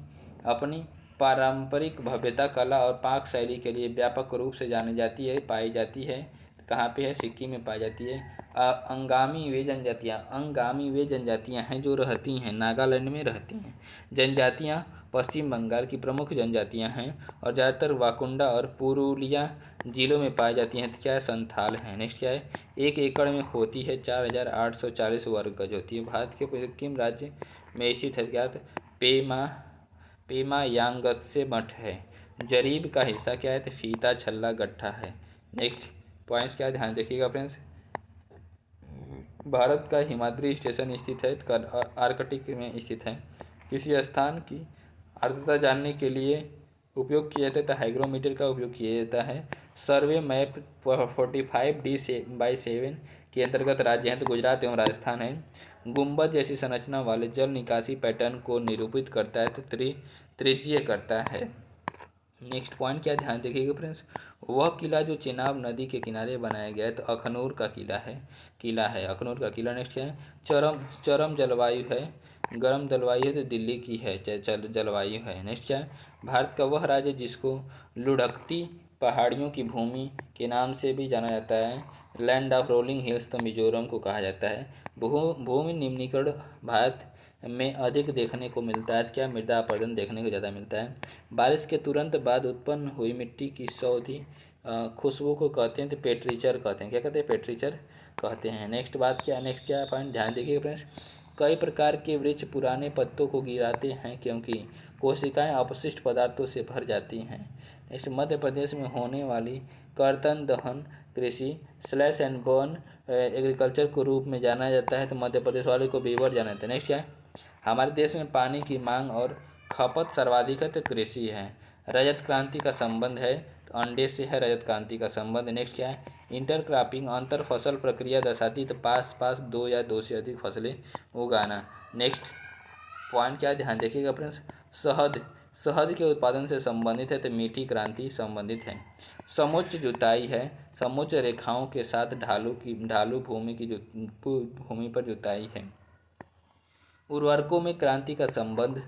अपनी पारंपरिक भव्यता, कला और पाक शैली के लिए व्यापक रूप से जानी जाती है, पाई जाती है। कहाँ पे है? सिक्किम में पाई जाती है। अंगामी वे जनजातियाँ हैं जो रहती हैं नागालैंड में रहती हैं। जनजातियाँ पश्चिम बंगाल की प्रमुख जनजातियाँ हैं और ज़्यादातर वाकुंडा और पुरुलिया जिलों में पाई जाती हैं। तो क्या है? संथाल है। नेक्स्ट क्या है? 1 एकड़ में होती है 4840 वर्ग गज होती है। भारत के सिक्किम राज्य में स्थित है। क्या? पेमा यांगत्से मठ है। जरीब का हिस्सा क्या है? तो फीता छल्ला गट्ठा है। नेक्स्ट पॉइंट्स क्या ध्यान देखिएगा फ्रेंड्स, भारत का हिमाद्री स्टेशन स्थित है, आर्कटिक में स्थित है। किसी स्थान की आर्द्रता जानने के लिए उपयोग किया जाता है तो हाइग्रोमीटर का उपयोग किया जाता है। सर्वे मैप 45D/7 के अंतर्गत राज्य हैं तो गुजरात एवं राजस्थान है। गुंबद जैसी संरचना वाले जल निकासी पैटर्न को निरूपित करता है तो त्रिज्यीय करता है। नेक्स्ट पॉइंट क्या ध्यान देखिएगा फ्रेंड्स, वह किला जो चेनाब नदी के किनारे बनाया गया है तो अखनूर का किला है अखनूर का किला। नेक्स्ट क्या है? चरम जलवायु है, गर्म जलवायु है तो दिल्ली की है जलवायु है। नेक्स्ट क्या है? भारत का वह राज्य जिसको लुढ़कती पहाड़ियों की भूमि के नाम से भी जाना जाता है, लैंड ऑफ रोलिंग हिल्स, तो मिजोरम को कहा जाता है। भूमि निम्नीकरण भारत में अधिक देखने को मिलता है। क्या? मृदा अपरदन देखने को ज़्यादा मिलता है। बारिश के तुरंत बाद उत्पन्न हुई मिट्टी की सौंधी खुशबू को कहते हैं तो पेट्रीचर कहते हैं। क्या कहते हैं? पेट्रीचर कहते हैं। नेक्स्ट क्या पॉइंट ध्यान देखिए फ्रेंड्स, कई प्रकार के वृक्ष पुराने पत्तों को गिराते हैं क्योंकि कोशिकाएं अपशिष्ट पदार्थों से भर जाती हैं। नेक्स्ट, मध्य प्रदेश में होने वाली कर्तन दहन कृषि स्लैश एंड बर्न एग्रीकल्चर के रूप में जाना जाता है तो मध्य प्रदेश वाले को बीवर जाना जाता है। नेक्स्ट क्या है? हमारे देश में पानी की मांग और खपत सर्वाधिक है तो कृषि है। रजत क्रांति का संबंध है तो अंडे से है रजत क्रांति का संबंध। नेक्स्ट क्या है? इंटरक्रॉपिंग अंतर फसल प्रक्रिया दर्शाती तो पास दो या दो से अधिक फसलें उगाना। नेक्स्ट पॉइंट क्या ध्यान देखिएगा फ्रेंड्स, शहद के उत्पादन से संबंधित है तो मीठी क्रांति संबंधित है। समोच्च जुताई है, समोच्च रेखाओं के साथ ढालू भूमि पर जुताई है। उर्वरकों में क्रांति का संबंध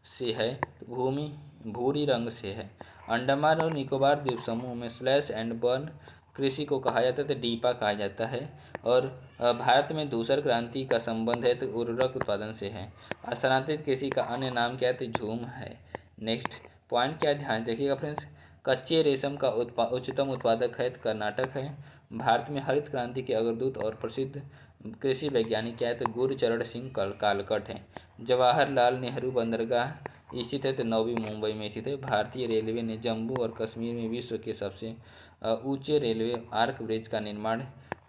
से है, भूमि भूरी रंग से है। अंडमान और निकोबार द्वीप समूह में स्लैश एंड बर्न कृषि को कहा जाता है तो डीपा कहा जाता है। और भारत में धूसर क्रांति का संबंध है तो उर्वरक उत्पादन से है। स्थानांतरित कृषि का अन्य नाम क्या है? तो झूम है। नेक्स्ट पॉइंट क्या ध्यान देखिएगा फ्रेंड्स, कच्चे रेशम का उच्चतम उत्पादक है तो कर्नाटक है। भारत में हरित क्रांति के अग्रदूत और प्रसिद्ध कृषि वैज्ञानिक क्या है? तो गुरचरण सिंह कालकट हैं। जवाहरलाल नेहरू बंदरगाह स्थित है तो नवी मुंबई में स्थित है। भारतीय रेलवे ने जम्मू और कश्मीर में विश्व के सबसे ऊंचे रेलवे आर्क ब्रिज का निर्माण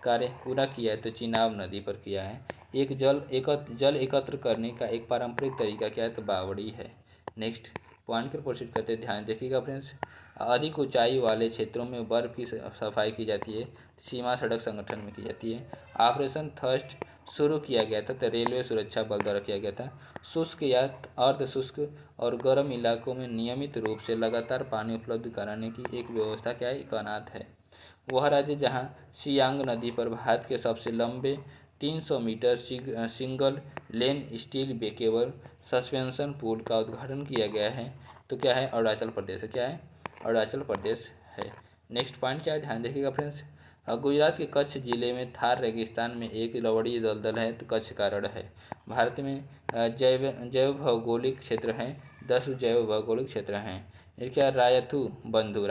कार्य पूरा किया है तो चिनाब नदी पर किया है। एक जल एकत्र करने का एक पारंपरिक तरीका क्या है? तो बावड़ी है। नेक्स्ट पॉइंट पर प्रोसीड करते हैं, ध्यान देखिएगा फ्रेंड्स, अधिक ऊंचाई वाले क्षेत्रों में बर्फ़ की सफाई की जाती है, सीमा सड़क संगठन में की जाती है। ऑपरेशन थर्स्ट शुरू किया गया था तो रेलवे सुरक्षा बल द्वारा किया गया था। शुष्क या अर्ध शुष्क और गर्म इलाकों में नियमित रूप से लगातार पानी उपलब्ध कराने की एक व्यवस्था क्या है? अनाथ है। वह राज्य जहां सियांग नदी पर भारत के सबसे लंबे 300 metre single lane steel cable suspension पुल का उद्घाटन किया गया है तो क्या है? अरुणाचल प्रदेश है। क्या है? अरुणाचल प्रदेश है। नेक्स्ट पॉइंट क्या है? ध्यान देखिएगा फ्रेंड्स, गुजरात के कच्छ जिले में थार रेगिस्तान में एक लवड़ी दलदल है तो कच्छ का रण है। भारत में जैव भौगोलिक क्षेत्र हैं, 10 जैव भौगोलिक क्षेत्र हैं। ये क्या? रायथू बंधु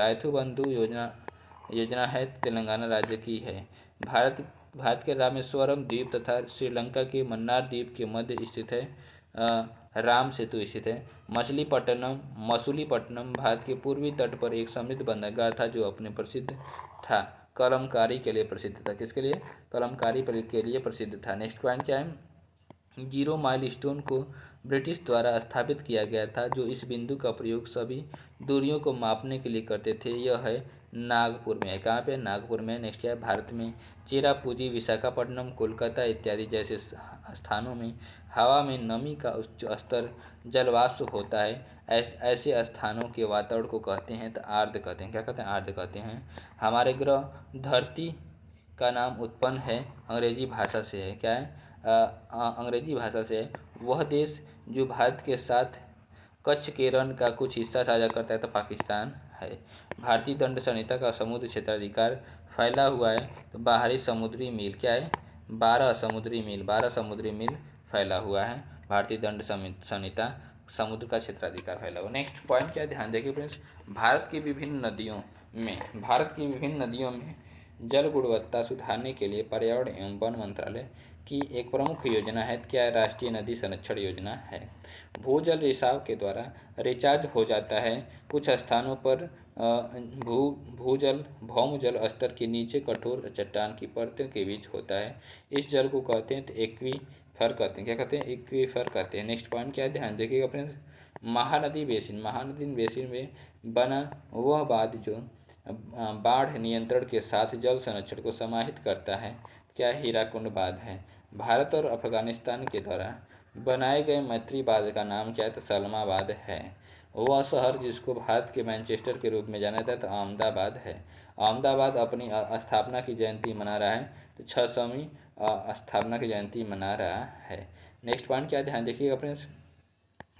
योजना है, तेलंगाना राज्य की है। भारत के रामेश्वरम द्वीप तथा श्रीलंका के मन्नार द्वीप के मध्य स्थित है राम सेतु स्थित है। मसूलीपट्टनम भारत के पूर्वी तट पर एक समृद्ध बंदरगाह था जो अपने प्रसिद्ध था कलमकारी के लिए प्रसिद्ध था। किसके लिए? कलमकारी के लिए प्रसिद्ध था। नेक्स्ट पॉइंट क्या है? 0 माइल स्टोन को ब्रिटिश द्वारा स्थापित किया गया था जो इस बिंदु का प्रयोग सभी दूरियों को मापने के लिए करते थे। यह है नागपुर में है। कहाँ पे? नागपुर में। नेक्स्ट क्या है? भारत में चेरापूंजी, विशाखापट्टनम, कोलकाता इत्यादि जैसे स्थानों में हवा में नमी का उच्च स्तर जलवाष्प होता है। ऐसे स्थानों के वातावरण को कहते हैं तो आर्द्र कहते हैं। क्या कहते हैं? आर्द्र कहते हैं। हमारे ग्रह धरती का नाम उत्पन्न है अंग्रेजी भाषा से है। क्या है? अंग्रेजी भाषा से है। वह देश जो भारत के साथ कच्छ के रण का कुछ हिस्सा साझा करता है तो पाकिस्तान है। भारतीय दंड संहिता का समुद्र क्षेत्राधिकार फैला हुआ है तो बाहरी समुद्री मील क्या है? 12 समुद्री मील फैला हुआ है। भारतीय दंड संहिता समुद्र का क्षेत्राधिकार फैला हुआ। नेक्स्ट पॉइंट क्या है? ध्यान देखिए फ्रेंड्स, भारत की विभिन्न नदियों में जल गुणवत्ता सुधारने के लिए पर्यावरण एवं वन मंत्रालय की एक प्रमुख योजना है। क्या है? राष्ट्रीय नदी संरक्षण योजना है। भूजल रिसाव के द्वारा रिचार्ज हो जाता है। कुछ स्थानों पर भौमजल स्तर के नीचे कठोर चट्टान की परतों के बीच होता है। इस जल को कहते हैं तो एक्वीफर कहते हैं। क्या कहते हैं? एक्वीफर कहते हैं। नेक्स्ट पॉइंट क्या है? ध्यान देखिएगा फ्रेंड्स, महानदी बेसिन में बना वह बांध जो बाढ़ नियंत्रण के साथ जल संरक्षण को समाहित करता है। क्या? हीराकुंड बांध है। भारत और अफगानिस्तान के द्वारा बनाए गए मैत्री बांध का नाम क्या है? तो सलमा बांध है। वह शहर जिसको भारत के मैनचेस्टर के रूप में जाना जाता है तो अहमदाबाद है। अहमदाबाद अपनी स्थापना की जयंती मना रहा है तो 600वीं स्थापना की जयंती मना रहा है। नेक्स्ट पॉइंट क्या? ध्यान देखिएगा फ्रेंड्स,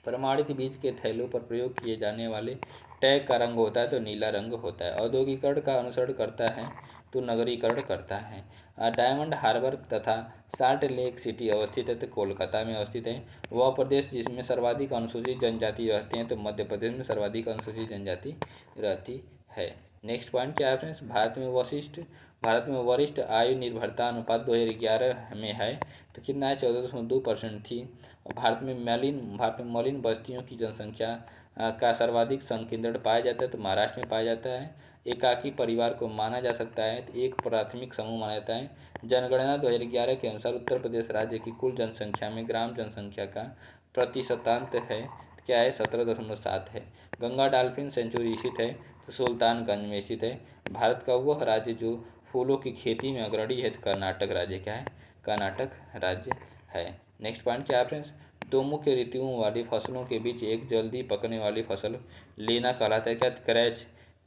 प्रमाणित बीज के थैलों पर प्रयोग किए जाने वाले टैग का रंग होता है तो नीला रंग होता है। औद्योगिकरण का अनुसरण करता है तो नगरीकरण करता है। डायमंड हार्बर तथा साल्ट लेक सिटी अवस्थित है तो कोलकाता में अवस्थित है। वह प्रदेश जिसमें सर्वाधिक अनुसूचित जनजाति रहते हैं तो मध्य प्रदेश में सर्वाधिक अनुसूचित जनजाति रहती है। नेक्स्ट पॉइंट क्या है फ्रेंड्स, भारत में वरिष्ठ आयु निर्भरता अनुपात 2011 में है तो कितना है? 14.2% थी। और भारत में मलिन बस्तियों की जनसंख्या का सर्वाधिक संकीर्ण पाया जाता है तो महाराष्ट्र में पाया जाता है। एकाकी परिवार को माना जा सकता है तो एक प्राथमिक समूह माना जाता है। जनगणना 2011 के अनुसार उत्तर प्रदेश राज्य की कुल जनसंख्या में ग्राम जनसंख्या का प्रतिशतांक है क्या है? 17.7 है। गंगा डॉल्फिन सेंचुरी स्थित है तो सुल्तानगंज में स्थित है। भारत का वह राज्य जो फूलों की खेती में अग्रणी है तो कर्नाटक राज्य क्या है? कर्नाटक राज्य है। नेक्स्ट पॉइंट क्या है फ्रेंड्स, दो मुख्य ऋतुओं वाली फसलों के बीच एक जल्दी पकने वाली फसल लेना कहलाता है क्या?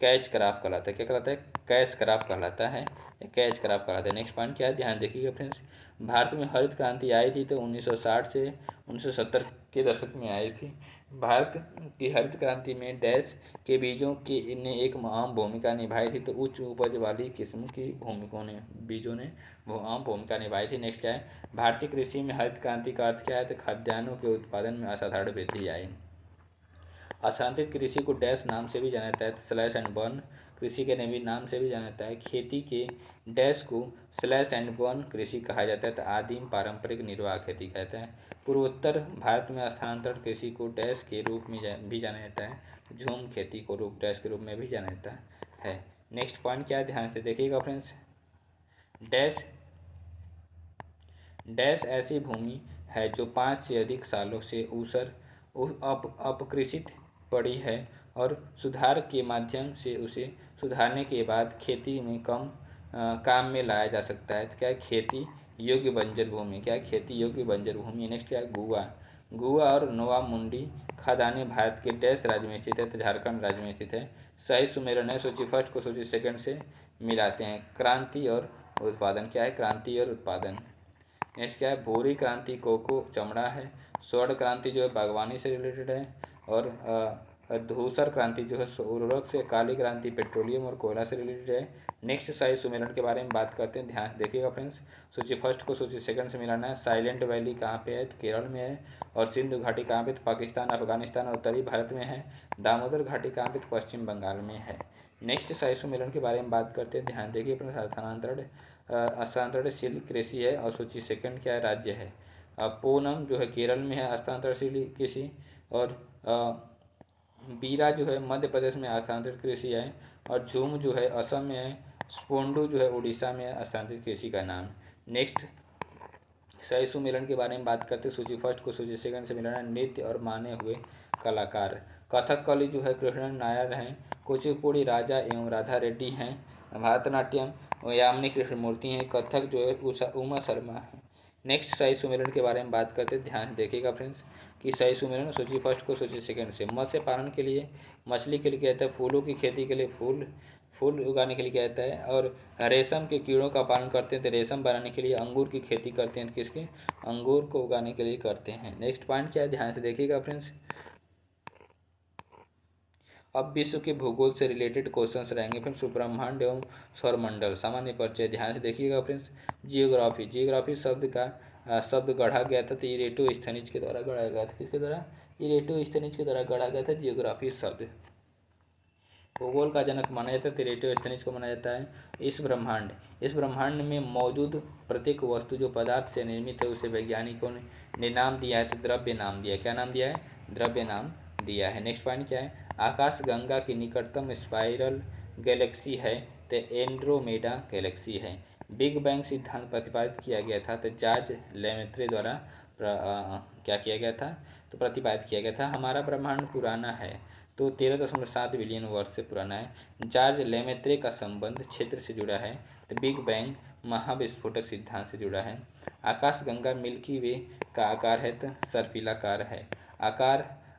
कैच क्रॉप कहलाता है। क्या कहलाता है? कैच क्रॉप कहलाता है। कैच क्रॉप कहलाता है। नेक्स्ट पॉइंट क्या है? ध्यान देखिएगा फ्रेंड्स, भारत में हरित क्रांति आई थी तो 1960 से 1970 के दशक में आई थी। भारत की हरित क्रांति में डैश के बीजों की ने एक अहम भूमिका निभाई थी तो उच्च उपज वाली किस्म की बीजों ने अहम भूमिका निभाई थी। नेक्स्ट क्या है? भारतीय कृषि में हरित क्रांति का अर्थ क्या है? तो खाद्यान्नों के उत्पादन में असाधारण वृद्धि आई। स्थानांतरित कृषि को डैश नाम से भी जाना जाता है तो स्लैश एंड बर्न कृषि के नाम से भी जाना जाता है। खेती के डैश को स्लैश एंड बर्न कृषि कहा जाता है तो आदिम पारंपरिक निर्वाह खेती कहते हैं। पूर्वोत्तर भारत में स्थानांतरण कृषि को डैश के रूप में भी जाना जाता है। झूम खेती को डैश के रूप में भी जाना जाता है। नेक्स्ट पॉइंट क्या है? ध्यान से देखिएगा फ्रेंड्स, डैश डैश ऐसी भूमि है जो 5 से अधिक सालों से ऊसर अपकृषित पड़ी है और सुधार के माध्यम से उसे सुधारने के बाद खेती में काम में लाया जा सकता है। तो क्या है? खेती योग्य बंजर भूमि। क्या है? खेती योग्य बंजर भूमि। नेक्स्ट क्या है? गुआ और नोवा मुंडी खदानें भारत के डैश राज्य में स्थित है तो झारखंड राज्य में स्थित है। सही सुमेलन है, सूची फर्स्ट को सूची सेकंड से मिलाते हैं। क्रांति और उत्पादन। क्या है? क्रांति और उत्पादन। नेक्स्ट क्या है? भूरी क्रांति कोको चमड़ा है। स्वर्ण क्रांति जो है बागवानी से रिलेटेड है। और धूसर क्रांति जो है उर्वरक से। काली क्रांति पेट्रोलियम और कोयला से रिलेटेड है। नेक्स्ट शाही सुमेलन के बारे में बात करते हैं, ध्यान देखिएगा फ्रेंड्स, सूची फर्स्ट को सूची सेकंड से मिलाना है। साइलेंट वैली कहाँ पे है? तो केरल में है। और सिंधु घाटी कहाँ पे? तो पाकिस्तान, अफगानिस्तान और उत्तरी भारत में है। दामोदर घाटी कहाँ पे? तो पश्चिम बंगाल में है। नेक्स्ट शाही सुमेलन के बारे में बात करते हैं, ध्यान देखिए फ्रेंड्स, स्थानांतरणशील कृषि है और सूची सेकंड क्या है? राज्य है। पूनम जो है केरल में है स्थानांतरणशील कृषि। और बीरा जो है मध्य प्रदेश में स्थानांतरित कृषि है। और झूम जो है असम में है। स्पोंडू जो है उड़ीसा में है स्थानांतरित कृषि का नाम। नेक्स्ट सही सुमेलन के बारे में बात करते हैं, सूची फर्स्ट को सूची सेकंड से मिलाना। नृत्य और माने हुए कलाकार। कथकली जो है कृष्णन नायर हैं। कुचिपुड़ी राजा एवं राधा रेड्डी हैं। भरतनाट्यम यामिनी कृष्णमूर्ति हैं। कथक जो है उमा शर्मा है। नेक्स्ट सही सुमेरन के बारे में बात करते हैं, ध्यान से देखिएगा फ्रेंड्स कि सही सुमेरन सूची फर्स्ट को सूची सेकंड से। मत्स्य पालन के लिए मछली के लिए कहता है, फूलों की खेती के लिए फूल उगाने के लिए कहता है, और रेशम के कीड़ों का पालन करते हैं तो रेशम बनाने के लिए, अंगूर की खेती करते हैं तो किसके, अंगूर को उगाने के लिए करते हैं। नेक्स्ट पॉइंट क्या है, ध्यान से देखिएगा फ्रेंड्स। अब विश्व के भूगोल से रिलेटेड क्वेश्चंस रहेंगे फ्रेंड्स। ब्रह्मांड एवं सौरमंडल सामान्य परिचय, ध्यान से देखिएगा फ्रेंड्स। जियोग्राफी शब्द का शब्द गढ़ा गया था तो इरेटोस्थनीज के द्वारा गढ़ा गया था। किसके द्वारा, इरेटोस्थनीज के द्वारा गढ़ा गया था जियोग्राफी शब्द। भूगोल का जनक माना जाता है तो इरेटोस्थनीज को माना जाता है। इस ब्रह्मांड में मौजूद प्रत्येक वस्तु जो पदार्थ से निर्मित है उसे वैज्ञानिकों ने नाम दिया है तो द्रव्य नाम दिया है। क्या नाम दिया है, द्रव्य नाम दिया है। नेक्स्ट पॉइंट क्या है, आकाश गंगा की निकटतम स्पाइरल गैलेक्सी है तो एंड्रोमेडा गैलेक्सी है। बिग बैंग सिद्धांत प्रतिपादित किया गया था तो जॉर्ज लेमेत्रे द्वारा क्या किया गया था, तो प्रतिपादित किया गया था। हमारा ब्रह्मांड पुराना है तो 13.7 बिलियन वर्ष से पुराना है। जॉर्ज लेमेत्रे का संबंध क्षेत्र से जुड़ा है तो बिग बैंग महाविस्फोटक सिद्धांत से जुड़ा है। आकाश गंगा मिल्की वे का आकार है तो सर्पिलाकार है।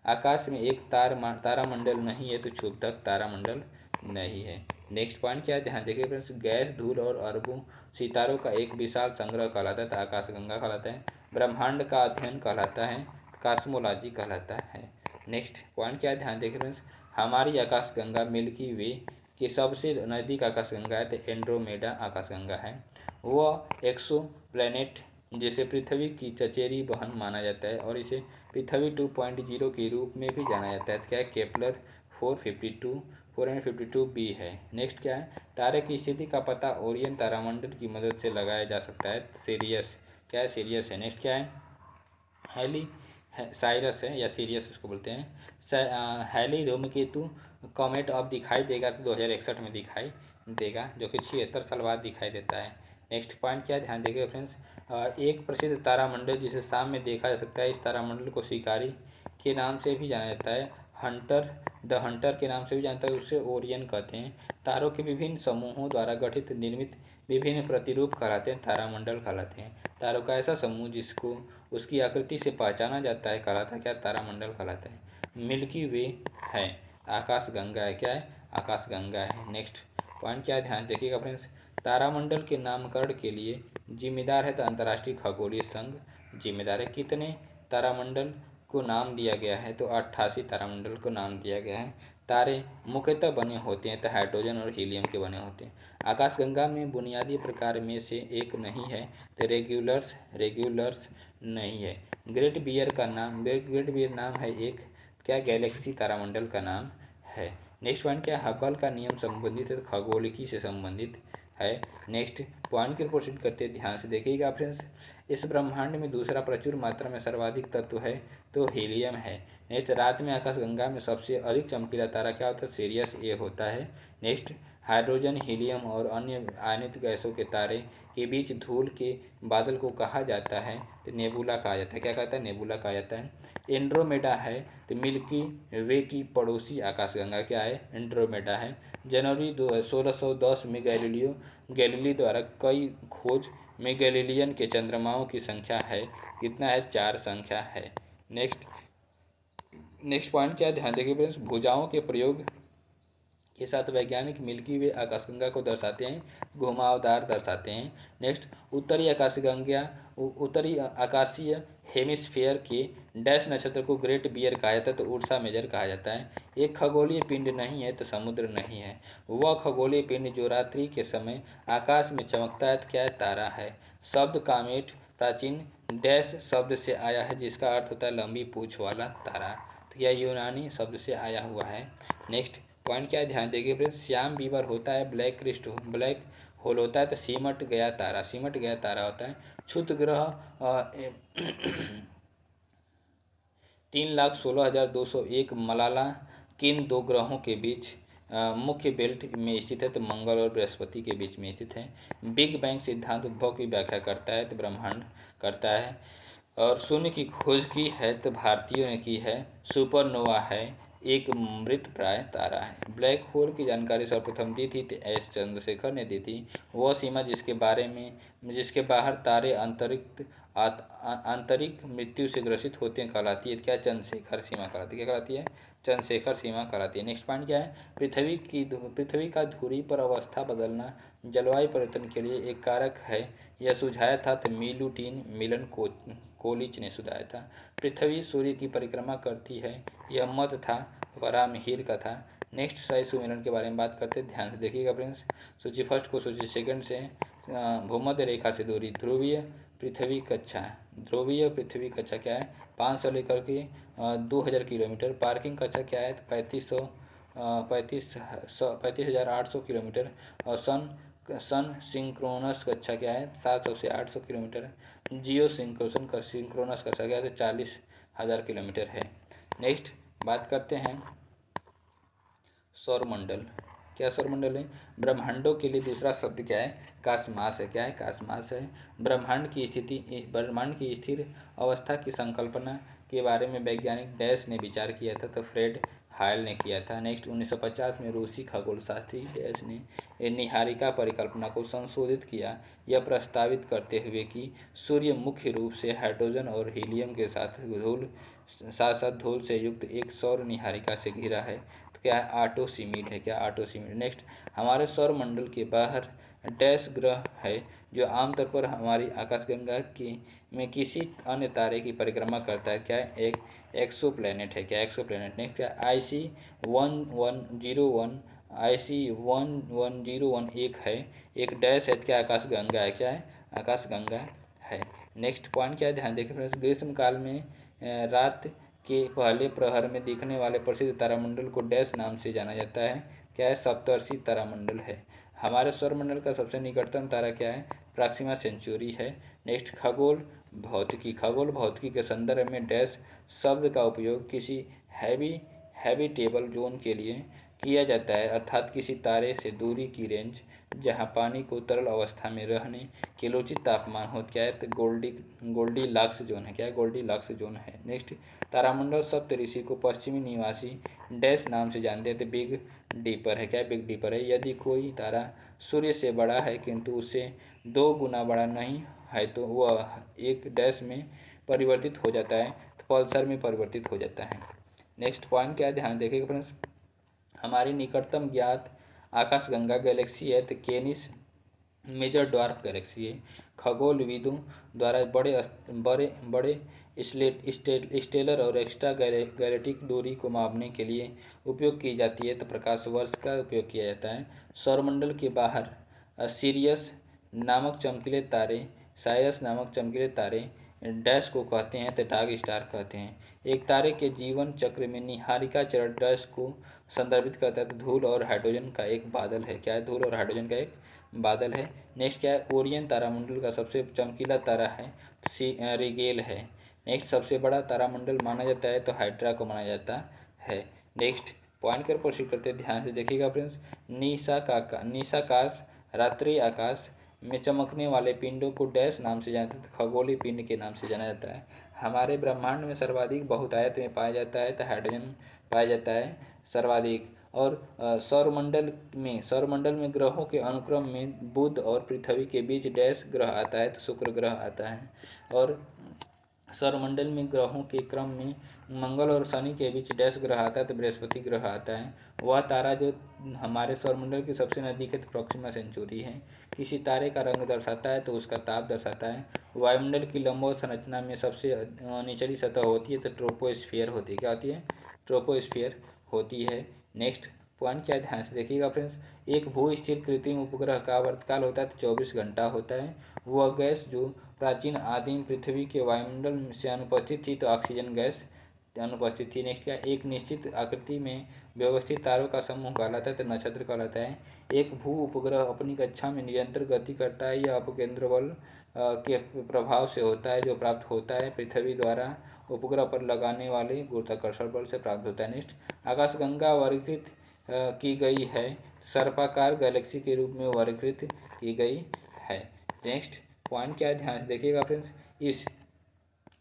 आकाश में एक तारामंडल नहीं है तो क्षुब्धक तारामंडल नहीं है। नेक्स्ट पॉइंट क्या है, ध्यान देखिए फ्रेंड्स। गैस, धूल और अरबों सितारों का एक विशाल संग्रह कहलाता है तो आकाशगंगा कहलाता है। ब्रह्मांड का अध्ययन कहलाता है, कॉस्मोलॉजी कहलाता है। नेक्स्ट पॉइंट क्या है, ध्यान देखिए फ्रेंड्स। हमारी आकाशगंगा मिल्की वे की सबसे नज़दीक आकाशगंगा है तो एंड्रोमेडा आकाशगंगा है। वह एक्सो प्लैनेट जिसे पृथ्वी की चचेरी बहन माना जाता है और इसे पृथ्वी 2.0 के रूप में भी जाना जाता है। क्या है, केपलर 452b है। नेक्स्ट क्या है, तारे की स्थिति का पता ओरियन तारामंडल की मदद से लगाया जा सकता है। सीरियस, क्या है, सीरियस है। नेक्स्ट क्या है, हैली साइरस है या सीरियस उसको बोलते हैं। हैली धूमकेतु कॉमेट अब दिखाई देगा तो 2061 में दिखाई देगा, जो कि 76 साल बाद दिखाई देता है। नेक्स्ट पॉइंट क्या है, ध्यान देखिए फ्रेंड्स। एक प्रसिद्ध तारामंडल जिसे शाम में देखा जा सकता है, इस तारामंडल को शिकारी के नाम से भी जाना जाता है, द हंटर के नाम से भी जानता है, उससे ओरियन कहते हैं। तारों के विभिन्न समूहों द्वारा गठित निर्मित विभिन्न प्रतिरूप कहलाते हैं, तारामंडल कहलाते हैं। तारों का ऐसा समूह जिसको उसकी आकृति से पहचाना जाता है कहलाता है क्या, तारामंडल कहलाता है। मिल्की वे है, आकाशगंगा है। क्या है, आकाशगंगा है। नेक्स्ट पॉइंट क्या है, ध्यान देखिएगा फ्रेंड्स। तारामंडल के नामकरण के लिए जिम्मेदार है तो अंतर्राष्ट्रीय खगोलीय संघ जिम्मेदार है। कितने तारामंडल को नाम दिया गया है, तो 88 तारामंडल को नाम दिया गया है। तारे मुख्यतः बने होते हैं तो हाइड्रोजन और हीलियम के बने होते हैं। आकाशगंगा में बुनियादी प्रकार में से एक नहीं है तो रेगुलर्स नहीं है। ग्रेट बियर नाम है एक क्या, गैलेक्सी तारामंडल का नाम है। नेक्स्ट पॉइंट क्या, हबल का नियम संबंधित है तो खगोलिकी से संबंधित है। नेक्स्ट पॉइंट की प्रोसीड करते हैं, ध्यान से देखिएगा फ्रेंड्स। इस ब्रह्मांड में दूसरा प्रचुर मात्रा में सर्वाधिक तत्व है तो हीलियम है। नेक्स्ट, रात में आकाशगंगा में सबसे अधिक चमकीला तारा क्या होता है, सीरियस ए होता है। नेक्स्ट, हाइड्रोजन, हीलियम और अन्य आयनित गैसों के तारे के बीच धूल के बादल को कहा जाता है तो नेबुला कहा जाता है। क्या कहता है, नेबुला कहा जाता है। एंड्रोमेडा है तो मिल्की वे की पड़ोसी आकाशगंगा क्या है, एंड्रोमेडा है। जनवरी 1610 में गैलीली द्वारा कई खोज में गैलीलियन के चंद्रमाओं की संख्या है कितना है, 4 संख्या है। नेक्स्ट पॉइंट क्या है, ध्यान देखिए फ्रेंड्स। भुजाओं के प्रयोग के साथ वैज्ञानिक मिल्की वे आकाशगंगा को दर्शाते हैं, घुमावदार दर्शाते हैं। नेक्स्ट, उत्तरी आकाशीय हेमिस्फीयर के डैश नक्षत्र को ग्रेट बियर कहा जाता है तो उर्सा मेजर कहा जाता है। एक खगोलीय पिंड नहीं है तो समुद्र नहीं है। वह खगोलीय पिंड जो रात्रि के समय आकाश में चमकता है तो क्या है, तारा है। शब्द कामेट प्राचीन डैश शब्द से आया है जिसका अर्थ होता है लंबी पूंछ वाला तारा, तो यह यूनानी शब्द से आया हुआ है। नेक्स्ट पॉइंट क्या है, ध्यान देखिए फ्रेंड्स। श्याम बीवर होता है, ब्लैक होल होता है तो सिमट गया तारा होता है। क्षुद्र ग्रह 3,16,201 मलाला किन दो ग्रहों के बीच मुख्य बेल्ट में स्थित है तो मंगल और बृहस्पति के बीच में स्थित है। बिग बैंग सिद्धांत उद्भव की व्याख्या करता है तो ब्रह्मांड करता है। और शून्य की खोज की है तो भारतीयों ने की है। सुपरनोवा है एक मृतप्राय तारा है। ब्लैक होल की जानकारी सर्वप्रथम दी थी एस चंद्रशेखर ने दी थी। वह सीमा जिसके बाहर तारे आंतरिक मृत्यु से ग्रसित होते हैं कहलाती है क्या? चंद्रशेखर सीमा कहलाती है। क्या कहलाती है? चंद्रशेखर सीमा कहलाती है। नेक्स्ट पॉइंट क्या है? पृथ्वी का धुरी पर अवस्था बदलना जलवायु परिवर्तन के लिए एक कारक है। यह सुझाया था तो मिलन कोलिच ने सुझाया था। पृथ्वी सूर्य की परिक्रमा करती है, यह मत था वराहमिहिर का था। नेक्स्ट सही सुमेलन के बारे में बात करते हैं, ध्यान से देखिएगा फ्रेंड्स। सूची फर्स्ट को सूची सेकंड से भूमध्य रेखा से दूरी ध्रुवीय पृथ्वी कक्षा। ध्रुवीय पृथ्वी कक्षा क्या है? 500 लेकर के 2000 किलोमीटर। पार्किंग कक्षा क्या है? 35,800 किलोमीटर। और सन सिंक्रोनस कक्षा क्या है? 700 से 800 किलोमीटर। जियो सिंक्रोनस कक्षा क्या है? 40,000 किलोमीटर है। नेक्स्ट बात करते हैं सौरमंडल। क्या सौरमंडल है? ब्रह्मांडों के लिए दूसरा शब्द क्या है? कास्मास है। क्या है? कास्मास है। ब्रह्मांड की स्थिर अवस्था की संकल्पना के बारे में वैज्ञानिक डैश ने विचार किया था तो फ्रेड हायल ने किया था। नेक्स्ट 1950 में रूसी खगोलशास्त्री डैश ने निहारिका परिकल्पना को संशोधित किया, यह प्रस्तावित करते हुए कि सूर्य मुख्य रूप से हाइड्रोजन और हीलियम के साथ साथ धूल से युक्त एक सौर निहारिका से घिरा है। तो क्या है? आटोसीमीड है। क्या? आटोसीमीड। नेक्स्ट हमारे सौरमंडल के बाहर डैश ग्रह है जो आमतौर पर हमारी आकाशगंगा की में किसी अन्य तारे की परिक्रमा करता है। क्या है? एक एक्सो प्लैनेट है। क्या? एक्सो प्लैनेट। नेक्स्ट क्या? IC1101 एक है, एक डैश है। क्या? आकाशगंगा है। क्या है? आकाशगंगा है। नेक्स्ट पॉइंट क्या है? ध्यान देखिए फ्रेंड्स। ग्रीष्म काल में रात के पहले प्रहर में दिखने वाले प्रसिद्ध तारामंडल को डैश नाम से जाना जाता है। क्या है? सप्तर्षि तारामंडल है। हमारे सौरमंडल का सबसे निकटतम तारा क्या है? प्रॉक्सिमा सेंचुरी है। नेक्स्ट खगोल भौतिकी के संदर्भ में डैश शब्द का उपयोग किसी हैबिटेबल जोन के लिए किया जाता है, अर्थात किसी तारे से दूरी की रेंज जहां पानी को तरल अवस्था में रहने के लिए उचित तापमान हो। क्या है? तो गोल्डी लॉक्स जोन है। क्या है? गोल्डी लॉक्स जोन है। नेक्स्ट तारामंडल सप्तऋषि को पश्चिमी निवासी डैश नाम से जानते हैं तो बिग डीपर है। क्या है? बिग डीपर है। यदि कोई तारा सूर्य से बड़ा है किंतु उससे 2 गुना बड़ा नहीं है तो वह एक डैश में परिवर्तित हो जाता है, तो पल्सर में परिवर्तित हो जाता है। नेक्स्ट पॉइंट क्या है? ध्यान देखिएगा फ्रेंड्स। हमारी निकटतम ज्ञात आकाशगंगा गैलेक्सी है तो केनिस मेजर ड्वार्फ गैलेक्सी है। खगोलविदों द्वारा बड़े बड़े स्टेलर और एक्स्ट्रा गैलेक्टिक दूरी को मापने के लिए उपयोग की जाती है तो प्रकाश वर्ष का उपयोग किया जाता है। सौरमंडल के बाहर सीरियस नामक चमकीले तारे साइरस नामक चमकीले तारे डैश को कहते हैं तो डार्क स्टार कहते हैं। एक तारे के जीवन चक्र में निहारिका चरण डैश को संदर्भित करता है तो धूल और हाइड्रोजन का एक बादल है। क्या है? धूल और हाइड्रोजन का एक बादल है। नेक्स्ट क्या है? ओरियन तारामंडल का सबसे चमकीला तारा है रिगेल है। नेक्स्ट सबसे बड़ा तारामंडल माना जाता है तो हाइड्रा को माना जाता है। नेक्स्ट पॉइंट कर प्रोसीड करते हैं, ध्यान से देखिएगा फ्रेंड्स। निशाकाश रात्रि आकाश में चमकने वाले पिंडों को डैश नाम से जानते हैं तो खगोलीय पिंड के नाम से जाना जाता है। हमारे ब्रह्मांड में सर्वाधिक बहुतायत में पाया जाता है तो हाइड्रोजन पाया जाता है सर्वाधिक। और सौरमंडल में ग्रहों के अनुक्रम में बुध और पृथ्वी के बीच डैश ग्रह आता है तो शुक्र ग्रह आता है। और सौरमंडल में ग्रहों के क्रम में मंगल और शनि के बीच डैश ग्रह आता है तो बृहस्पति ग्रह आता है। वह तारा जो हमारे सौरमंडल के सबसे नज़दीक है तो प्रॉक्सिमा सेंचुरी है। किसी तारे का रंग दर्शाता है तो उसका ताप दर्शाता है। वायुमंडल की लंबवत संरचना में सबसे निचली सतह होती है तो ट्रोपोस्फियर होती है। क्या होती है? ट्रोपोस्फियर होती है। नेक्स्ट पॉइंट क्या है? ध्यान से देखिएगा फ्रेंड्स। एक भू स्थिर कृत्रिम उपग्रह का आवर्तकाल होता है तो 24 घंटा होता है। वह गैस जो प्राचीन आदिम पृथ्वी के वायुमंडल से अनुपस्थित थी तो ऑक्सीजन गैस अनुपस्थित थी। नेक्स्ट क्या? एक निश्चित आकृति में व्यवस्थित तारों का समूह कहलाता है तो नक्षत्र कहलाता है। एक भू उपग्रह अपनी कक्षा में निरंतर गति करता है। यह अपकेंद्र बल के प्रभाव से होता है जो प्राप्त होता है पृथ्वी द्वारा उपग्रह पर लगाने वाले गुरुत्वाकर्षण बल से प्राप्त होता है। नेक्स्ट आकाशगंगा वर्गीकृत की गई है, सर्पाकार गैलेक्सी के रूप में वर्गीकृत की गई है। नेक्स्ट पॉइंट क्या है? ध्यान से देखिएगा फ्रेंड्स। इस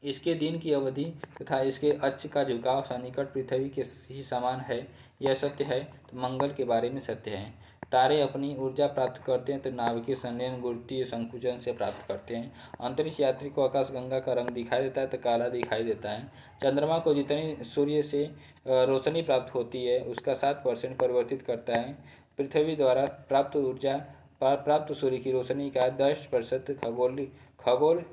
इसके दिन की अवधि तथा इसके अक्ष का झुकाव सन्निकट पृथ्वी के ही समान है, यह सत्य है तो मंगल के बारे में सत्य है। तारे अपनी ऊर्जा प्राप्त करते हैं तो नाभिकीय संलयन गुरुत्वीय संकुचन से प्राप्त करते हैं। अंतरिक्ष यात्री को आकाशगंगा का रंग दिखाई देता है तो काला दिखाई देता है। चंद्रमा को जितनी सूर्य से रोशनी प्राप्त होती है उसका 7% परिवर्तित करता है। पृथ्वी द्वारा प्राप्त सूर्य की रोशनी का 10% खगोल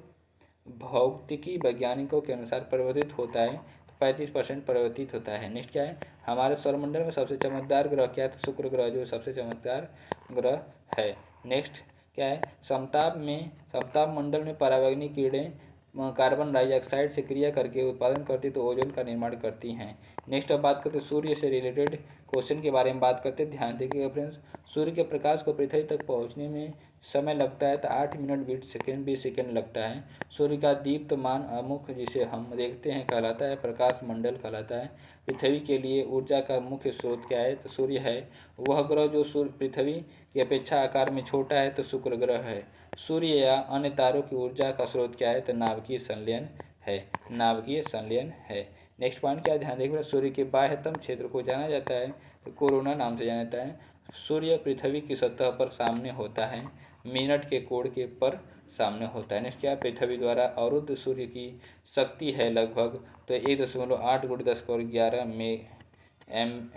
भौतिकी वैज्ञानिकों के अनुसार परिवर्तित होता है तो 35% परिवर्तित होता है। नेक्स्ट क्या है, हमारे सौरमंडल में सबसे चमकदार ग्रह क्या है तो शुक्र ग्रह जो सबसे चमकदार ग्रह है। नेक्स्ट क्या है, समताप मंडल में परावैंगनी किरणें कार्बन डाइऑक्साइड से क्रिया करके उत्पादन करती तो ओजोन का निर्माण करती हैं। नेक्स्ट अब बात करते हैं सूर्य से रिलेटेड क्वेश्चन के बारे में बात करते हैं, ध्यान देखिएगा फ्रेंड्स। सूर्य के प्रकाश को पृथ्वी तक पहुंचने में समय लगता है तो 8 मिनट 20 सेकेंड लगता है। सूर्य का दीप्तमान मुख जिसे हम देखते हैं कहलाता है प्रकाश मंडल कहलाता है। पृथ्वी के लिए ऊर्जा का मुख्य स्रोत क्या है तो सूर्य है। वह ग्रह जो सूर्य पृथ्वी की अपेक्षा आकार में छोटा है तो शुक्र ग्रह है। सूर्य या अन्य तारों की ऊर्जा का स्रोत क्या है तो नाभिकीय संलयन है, नाभिकीय संलयन है। नेक्स्ट पॉइंट क्या ध्यान देखिए, सूर्य के बाह्यतम क्षेत्र को जाना जाता है तो कोरोना नाम से जाना जाता है। सूर्य पृथ्वी की सतह पर सामने होता है, मिनट के कोण के पर सामने होता है। नेक्स्ट क्या, पृथ्वी द्वारा अवरुद्ध सूर्य की शक्ति है लगभग तो 1.8 × 10⁻11 में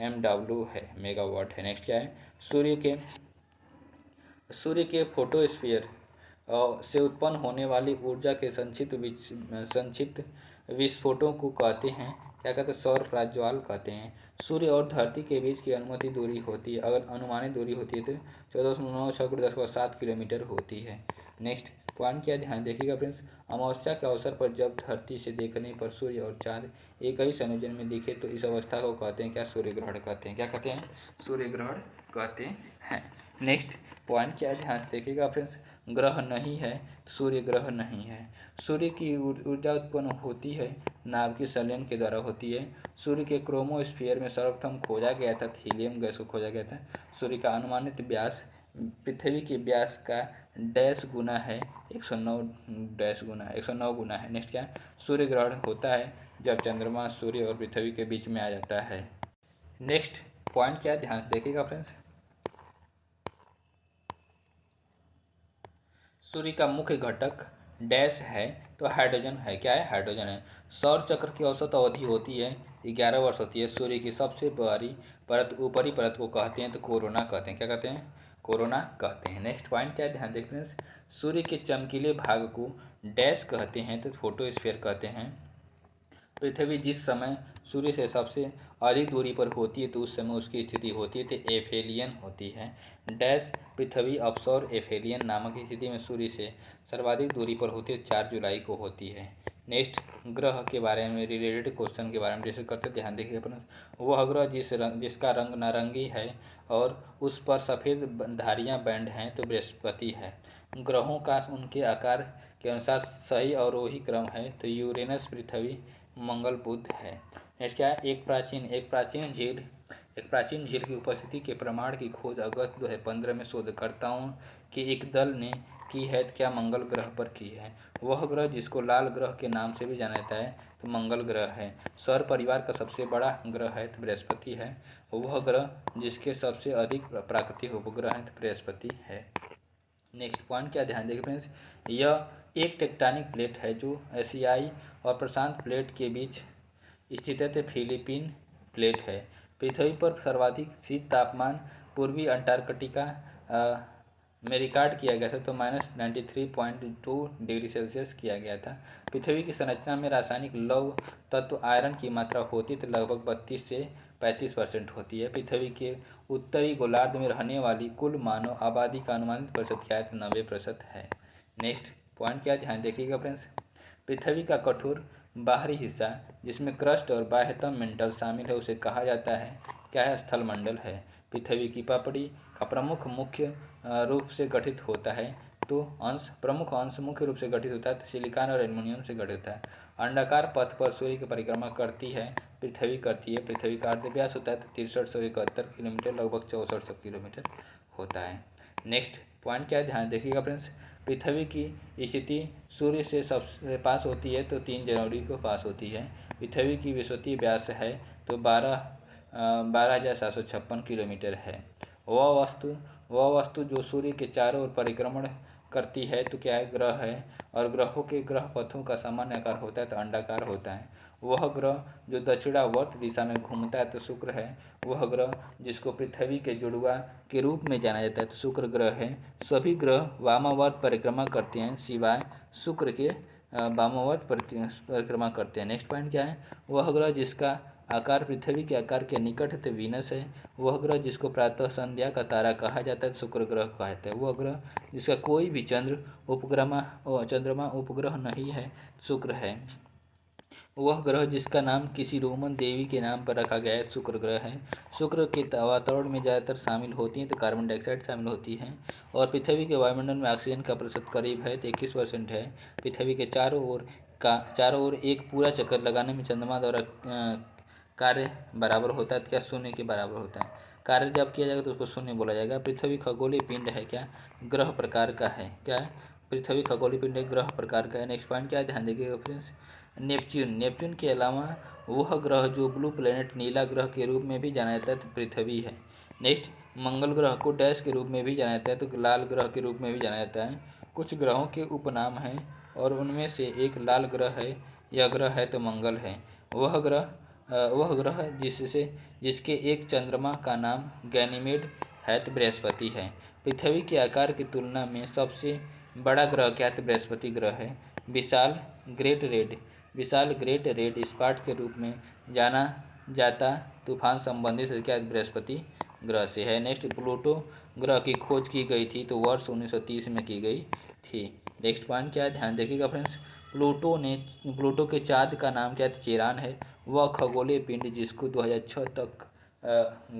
MW है, मेगावाट है। नेक्स्ट क्या है, सूर्य के फोटोस्फीयर से उत्पन्न होने वाली ऊर्जा के संक्षिप्त विस्फोटों को कहते हैं क्या कहते हैं, सौर प्रज्वाल कहते हैं। सूर्य और धरती के बीच की अनुमानित दूरी होती है, अगर अनुमानित दूरी होती है तो 14.96 × 10⁻7 किलोमीटर होती है। नेक्स्ट पॉइंट क्या ध्यान देखिएगा फ्रेंड्स, अमावस्या के अवसर पर जब धरती से देखने पर सूर्य और चांद एक ही संयोजन में दिखे तो इस अवस्था को कहते हैं क्या, सूर्य ग्रहण कहते हैं। क्या कहते हैं, सूर्य ग्रहण कहते हैं। नेक्स्ट पॉइंट क्या है ध्यान से देखिएगा फ्रेंड्स, ग्रह नहीं है सूर्य ग्रह नहीं है। सूर्य की ऊर्जा उत्पन्न होती है नाभिकीय संलयन के द्वारा होती है। सूर्य के क्रोमोस्फीयर में सर्वप्रथम खोजा गया था, हीलियम गैस को खोजा गया था। सूर्य का अनुमानित व्यास पृथ्वी के व्यास का डैश गुना है, 109 गुना है। नेक्स्ट क्या है, सूर्य ग्रहण होता है जब चंद्रमा सूर्य और पृथ्वी के बीच में आ जाता है। नेक्स्ट पॉइंट क्या है ध्यान से देखिएगा फ्रेंड्स, सूर्य का मुख्य घटक डैश है तो हाइड्रोजन है। क्या है, हाइड्रोजन है। सौर चक्र की औसत अवधि होती है 11 वर्ष होती है। सूर्य की सबसे बड़ी परत ऊपरी परत को कहते हैं तो कोरोना कहते हैं। क्या कहते हैं, कोरोना कहते हैं। नेक्स्ट पॉइंट क्या है ध्यान देखते हैं, सूर्य के चमकीले भाग को डैश कहते हैं तो फोटोस्फीयर कहते हैं। पृथ्वी जिस समय सूर्य से सबसे अधिक दूरी पर होती है तो उस समय उसकी स्थिति होती है तो एफेलियन होती है। डैश पृथ्वी अपसौर एफेलियन नामक स्थिति में सूर्य से सर्वाधिक दूरी पर होती है, 4 जुलाई को होती है। नेक्स्ट ग्रह के बारे में रिलेटेड क्वेश्चन के बारे में डिस्कस करते ध्यान देखिए अपन, वह ग्रह जिसका रंग नारंगी है और उस पर सफ़ेद धारियाँ बैंड हैं तो बृहस्पति है। ग्रहों का उनके आकार के अनुसार सही और वही क्रम है तो यूरेनस पृथ्वी मंगल बुध है। नेक्स्ट क्या है, एक प्राचीन झील की उपस्थिति के प्रमाण की खोज अगस्त 2015 में शोधकर्ताओं के एक दल ने की है तो क्या मंगल ग्रह पर की है। वह ग्रह जिसको लाल ग्रह के नाम से भी जाना जाता है तो मंगल ग्रह है। सौर परिवार का सबसे बड़ा ग्रह है तो बृहस्पति है। वह ग्रह जिसके सबसे अधिक प्राकृतिक उपग्रह हैं तो बृहस्पति है। नेक्स्ट पॉइंट क्या ध्यान देखिए फ्रेंड्स, यह एक टेक्टोनिक प्लेट है जो एशियाई और प्रशांत प्लेट के बीच स्थित है तो फिलीपीन प्लेट है। पृथ्वी पर सर्वाधिक शीत तापमान पूर्वी अंटार्कटिका में रिकॉर्ड किया गया था तो -93.2 डिग्री सेल्सियस किया गया था। पृथ्वी की संरचना में रासायनिक लौह तत्व आयरन की मात्रा होती तो लगभग 32 से 35% होती है। पृथ्वी के उत्तरी गोलार्ध में रहने वाली कुल मानव आबादी का अनुमानित प्रतिशत क्या है तो 90% है। नेक्स्ट पॉइंट क्या ध्यान देखिएगा फ्रेंड्स, पृथ्वी का कठोर बाहरी हिस्सा जिसमें क्रस्ट और बाह्यतम मेंटल शामिल है उसे कहा जाता है क्या है, स्थलमंडल है। पृथ्वी की पपड़ी का मुख्य रूप से गठित होता है तो प्रमुख अंश मुख्य रूप से गठित होता है तो सिलिकॉन और एल्युमिनियम से गठित होता है। अंडाकार पथ पर सूर्य की परिक्रमा करती है पृथ्वी करती है। पृथ्वी का अर्धव्यास होता है तो 6371 किलोमीटर लगभग 6400 किलोमीटर होता है। नेक्स्ट पॉइंट क्या है ध्यान देखिएगा फ्रेंड्स, पृथ्वी की स्थिति सूर्य से सबसे पास होती है तो 3 जनवरी को पास होती है। पृथ्वी की विषुवतीय व्यास है तो 12,756 किलोमीटर है। वह वस्तु जो सूर्य के चारों ओर परिक्रमण करती है तो क्या है, ग्रह है। और ग्रहों के ग्रह पथों का सामान्य आकार होता है तो अंडाकार होता है। वह ग्रह जो दक्षिणावर्त दिशा में घूमता है तो शुक्र है। वह ग्रह जिसको पृथ्वी के जुड़वा के रूप में जाना जाता है तो शुक्र ग्रह है। सभी ग्रह वामावर्त परिक्रमा करते हैं सिवाय शुक्र के वामावर्त परिक्रमा करते हैं। नेक्स्ट पॉइंट क्या है, वह ग्रह जिसका आकार पृथ्वी के आकार के निकट है तो वीनस है। वह ग्रह जिसको प्रातः संध्या का तारा कहा जाता है तो शुक्र ग्रह कहते हैं। वह ग्रह जिसका कोई भी चंद्रमा उपग्रह नहीं है शुक्र है। वह ग्रह जिसका नाम किसी रोमन देवी के नाम पर रखा गया है शुक्र ग्रह है। शुक्र के वातावरण में ज़्यादातर शामिल होती हैं तो कार्बन डाइऑक्साइड शामिल होती है। और पृथ्वी के वायुमंडल में ऑक्सीजन का प्रतिशत करीब है तो 21% है। पृथ्वी के चारों ओर एक पूरा चक्कर लगाने में चंद्रमा द्वारा कार्य बराबर होता है तो क्या, शून्य के बराबर होता है। कार्य जब किया जाएगा तो उसको शून्य बोला जाएगा। पृथ्वी खगोलीय पिंड है क्या, ग्रह प्रकार का है। क्या है, पृथ्वी खगोलीय पिंड ग्रह प्रकार का है। नेक्स्ट पॉइंट क्या है, ध्यान देखिएगा फ्रेंड्स, नेपच्यून के अलावा वह ग्रह जो ब्लू प्लेनेट नीला ग्रह के रूप में भी जाना जाता है तो पृथ्वी है। नेक्स्ट, मंगल ग्रह को डैश के रूप में भी जाना जाता है तो लाल ग्रह के रूप में भी जाना जाता है। कुछ ग्रहों के उपनाम हैं और उनमें से एक लाल ग्रह है। यह ग्रह है तो मंगल है। वह ग्रह जिसके एक चंद्रमा का नाम गैनीमेड है तो बृहस्पति है। पृथ्वी के आकार की तुलना में सबसे बड़ा ग्रह क्या है तो बृहस्पति ग्रह है। विशाल ग्रेट रेड स्पॉट के रूप में जाना जाता तूफान संबंधित है क्या, बृहस्पति ग्रह से है। नेक्स्ट, प्लूटो ग्रह की खोज की गई थी तो वर्ष 1930 में की गई थी। नेक्स्ट पॉइंट क्या है, ध्यान देखिएगा फ्रेंड्स, प्लूटो के चाँद का नाम क्या है, चेरान है। वह खगोलीय पिंड जिसको 2006 तक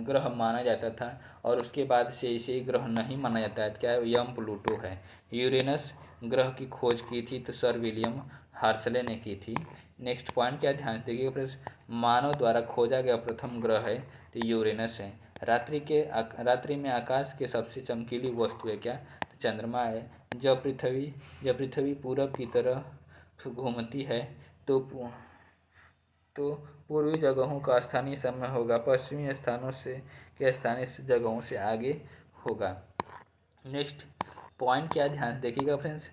ग्रह माना जाता था और उसके बाद से इसे ग्रह नहीं माना जाता है, क्या है, यम प्लूटो है। यूरेनस ग्रह की खोज की थी तो सर विलियम हार्सले ने की थी। नेक्स्ट पॉइंट क्या, ध्यान देखिए फ्रेंड्स, मानव द्वारा खोजा गया प्रथम ग्रह है तो यूरेनस है। रात्रि में आकाश के सबसे चमकीली वस्तु है क्या, तो चंद्रमा है। जब पृथ्वी पूरब की तरफ घूमती है तो पूर्वी जगहों का स्थानीय समय होगा, पश्चिमी स्थानों से के स्थानीय जगहों से आगे होगा। नेक्स्ट पॉइंट क्या, ध्यान देखिएगा फ्रेंड्स,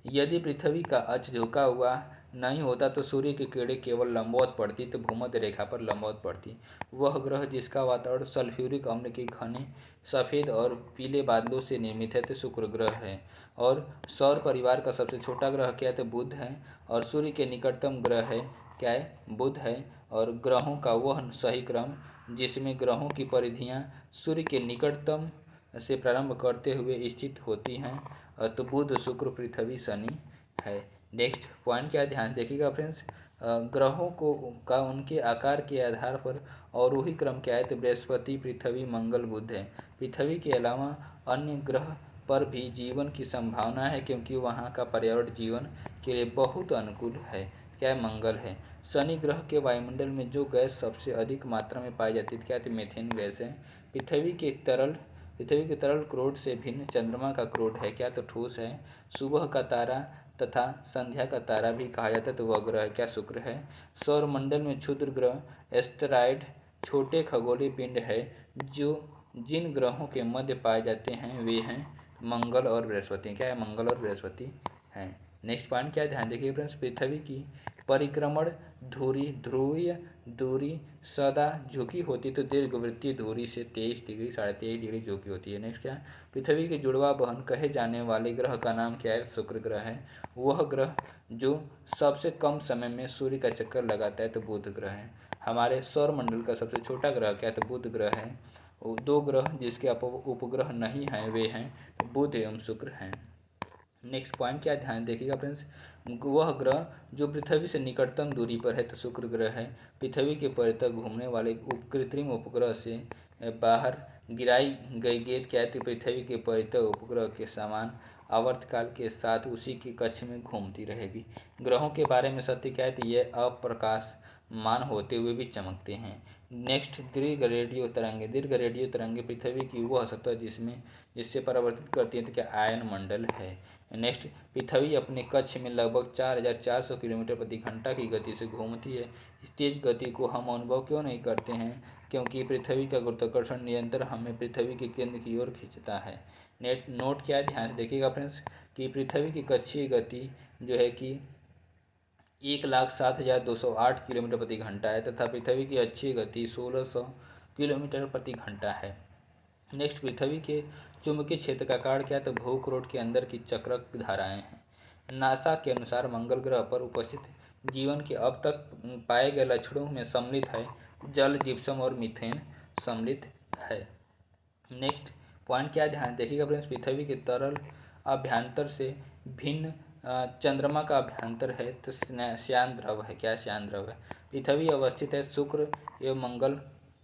यदि पृथ्वी का अक्ष झुका हुआ नहीं होता तो सूर्य की किरणें केवल लंबवत पड़ती तो भूमध्य रेखा पर लंबवत पड़ती। वह ग्रह जिसका वातावरण सल्फ्यूरिक अम्ल के घने सफ़ेद और पीले बादलों से निर्मित है तो शुक्र ग्रह है। और सौर परिवार का सबसे छोटा ग्रह क्या है तो बुध है। और सूर्य के निकटतम ग्रह है क्या है, बुध है। और ग्रहों का वह सही क्रम जिसमें ग्रहों की परिधियाँ सूर्य के निकटतम से प्रारंभ करते हुए स्थित होती हैं तो बुध शुक्र पृथ्वी शनि है। नेक्स्ट पॉइंट क्या है, ध्यान देखिएगा फ्रेंड्स, ग्रहों का उनके आकार के आधार पर आरोही क्रम क्या है तो बृहस्पति पृथ्वी मंगल बुध है। पृथ्वी के अलावा अन्य ग्रह पर भी जीवन की संभावना है क्योंकि वहाँ का पर्यावरण जीवन के लिए बहुत अनुकूल है, क्या है, मंगल है। शनि ग्रह के वायुमंडल में जो गैस सबसे अधिक मात्रा में पाई जाती है क्या है, मीथेन गैस है। पृथ्वी के तरल क्रोड से भिन्न चंद्रमा का क्रोड है क्या, तो ठोस है। सुबह का तारा तथा संध्या का तारा भी कहा जाता है तो वह ग्रह क्या, शुक्र है। सौर मंडल में क्षुद्र ग्रह एस्टेरॉयड छोटे खगोलीय पिंड है जो जिन ग्रहों के मध्य पाए जाते हैं वे हैं मंगल और बृहस्पति, क्या है, मंगल और बृहस्पति हैं। नेक्स्ट पॉइंट क्या है, ध्यान देखिए फ्रेंड्स, पृथ्वी की परिक्रमण ध्रुवीय दूरी सदा झुकी होती तो दीर्घवृत्तीय दूरी से 23 डिग्री 23.5 डिग्री झुकी होती है। नेक्स्ट क्या है, पृथ्वी के जुड़वा बहन कहे जाने वाले ग्रह का नाम क्या है, शुक्र ग्रह है। वह ग्रह जो सबसे कम समय में सूर्य का चक्कर लगाता है तो बुध ग्रह है। हमारे सौर मंडल का सबसे छोटा ग्रह क्या है तो बुध ग्रह है। दो ग्रह जिसके उपग्रह नहीं हैं वे हैं तो बुध एवं शुक्र हैं। नेक्स्ट पॉइंट क्या है, ध्यान देखिएगा फ्रेंड्स, वह ग्रह जो पृथ्वी से निकटतम दूरी पर है तो शुक्र ग्रह है। पृथ्वी के परितः घूमने वाले कृत्रिम उपग्रह से बाहर गिराई गई गेंद क्या है तो पृथ्वी के परितः उपग्रह के समान आवर्तकाल के साथ उसी की कक्ष में घूमती रहेगी। ग्रहों के बारे में सत्य क्या है, तो ये अप्रकाशमान होते हुए भी चमकते हैं। नेक्स्ट, दीर्घ रेडियो तरंगे। दीर्घ रेडियो तरंगे पृथ्वी की वह सतह जिससे परावर्तित करती है, तो क्या आयन मंडल है। नेक्स्ट, पृथ्वी अपने कक्ष में लगभग 4400 किलोमीटर प्रति घंटा की गति से घूमती है। इस तेज गति को हम अनुभव क्यों नहीं करते हैं, क्योंकि पृथ्वी का गुरुत्वाकर्षण निरंतर हमें पृथ्वी के केंद्र की ओर खींचता है। नोट क्या है, ध्यान से देखिएगा फ्रेंड्स, कि पृथ्वी की कक्षीय गति जो है कि 1,07,208 किलोमीटर प्रति घंटा है तथा पृथ्वी की अक्षीय गति 1600 किलोमीटर प्रति घंटा है। नेक्स्ट, पृथ्वी के चुंबकीय क्षेत्र का कारण क्या है, तो भूखरोट के अंदर की चक्र धाराएं हैं। नासा के अनुसार मंगल ग्रह पर उपस्थित जीवन के अब तक पाए गए लक्षणों में सम्मिलित है जल, जिप्सम और मीथेन सम्मिलित है। नेक्स्ट पॉइंट क्या है, ध्यान देखिएगा फ्रेंड्स, पृथ्वी के तरल अभ्यंतर से भिन्न चंद्रमा का अभ्यंतर है तो श्यान द्रव है। क्या श्यान द्रव है। पृथ्वी अवस्थित है शुक्र एवं मंगल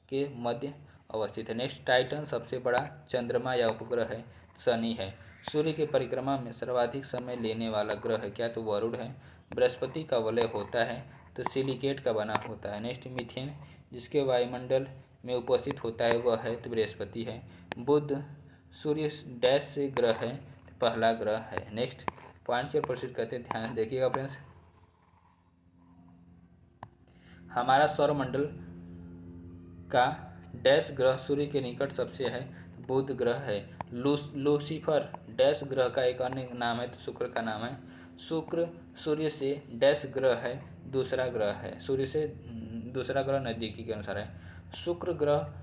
के मध्य अवस्थित है। नेक्स्ट, टाइटन सबसे बड़ा चंद्रमा या उपग्रह है, शनि है। सूर्य की परिक्रमा में सर्वाधिक समय लेने वाला ग्रह है, क्या तो वरुण है। बृहस्पति का वलय होता है तो सिलिकेट का बना होता है। नेक्स्ट, मीथेन जिसके वायुमंडल में उपस्थित होता है वह है तो बृहस्पति है। बुध सूर्य डैश से ग्रह है, पहला ग्रह है। नेक्स्ट पॉइंट की ओर प्रोसीड करते हैं, ध्यान देखिएगा फ्रेंड्स। हमारा सौरमंडल का डैश ग्रह सूर्य के निकट सबसे है, बुध ग्रह है। लूसीफर डैश ग्रह का एक अन्य नाम है तो शुक्र का नाम है। शुक्र सूर्य से डैश ग्रह है, दूसरा ग्रह है। सूर्य से दूसरा ग्रह नज़दीकी के अनुसार है। शुक्र ग्रह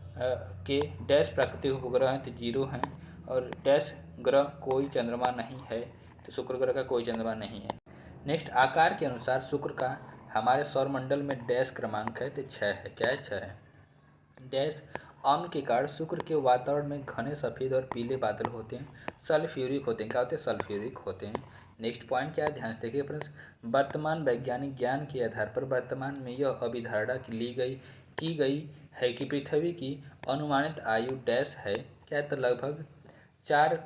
के डैश प्राकृतिक उपग्रह हैं तो जीरो हैं, और डैश ग्रह कोई चंद्रमा नहीं है तो शुक्र ग्रह का कोई चंद्रमा नहीं है। नेक्स्ट, आकार के अनुसार शुक्र का हमारे सौरमंडल में डैश क्रमांक है तो 6 है। क्या है, 6 है। डैश अम्ल के कारण शुक्र के वातावरण में घने सफ़ेद और पीले बादल होते हैं, सल्फ्यूरिक होते हैं। क्या होते हैं, सल्फ्यूरिक होते हैं। नेक्स्ट पॉइंट क्या है, ध्यान से देखिए फ्रेंड्स। वर्तमान वैज्ञानिक ज्ञान के आधार पर वर्तमान में यह अभिधारणा की गई है कि पृथ्वी की अनुमानित आयु डैश है। क्या है, तो लगभग 4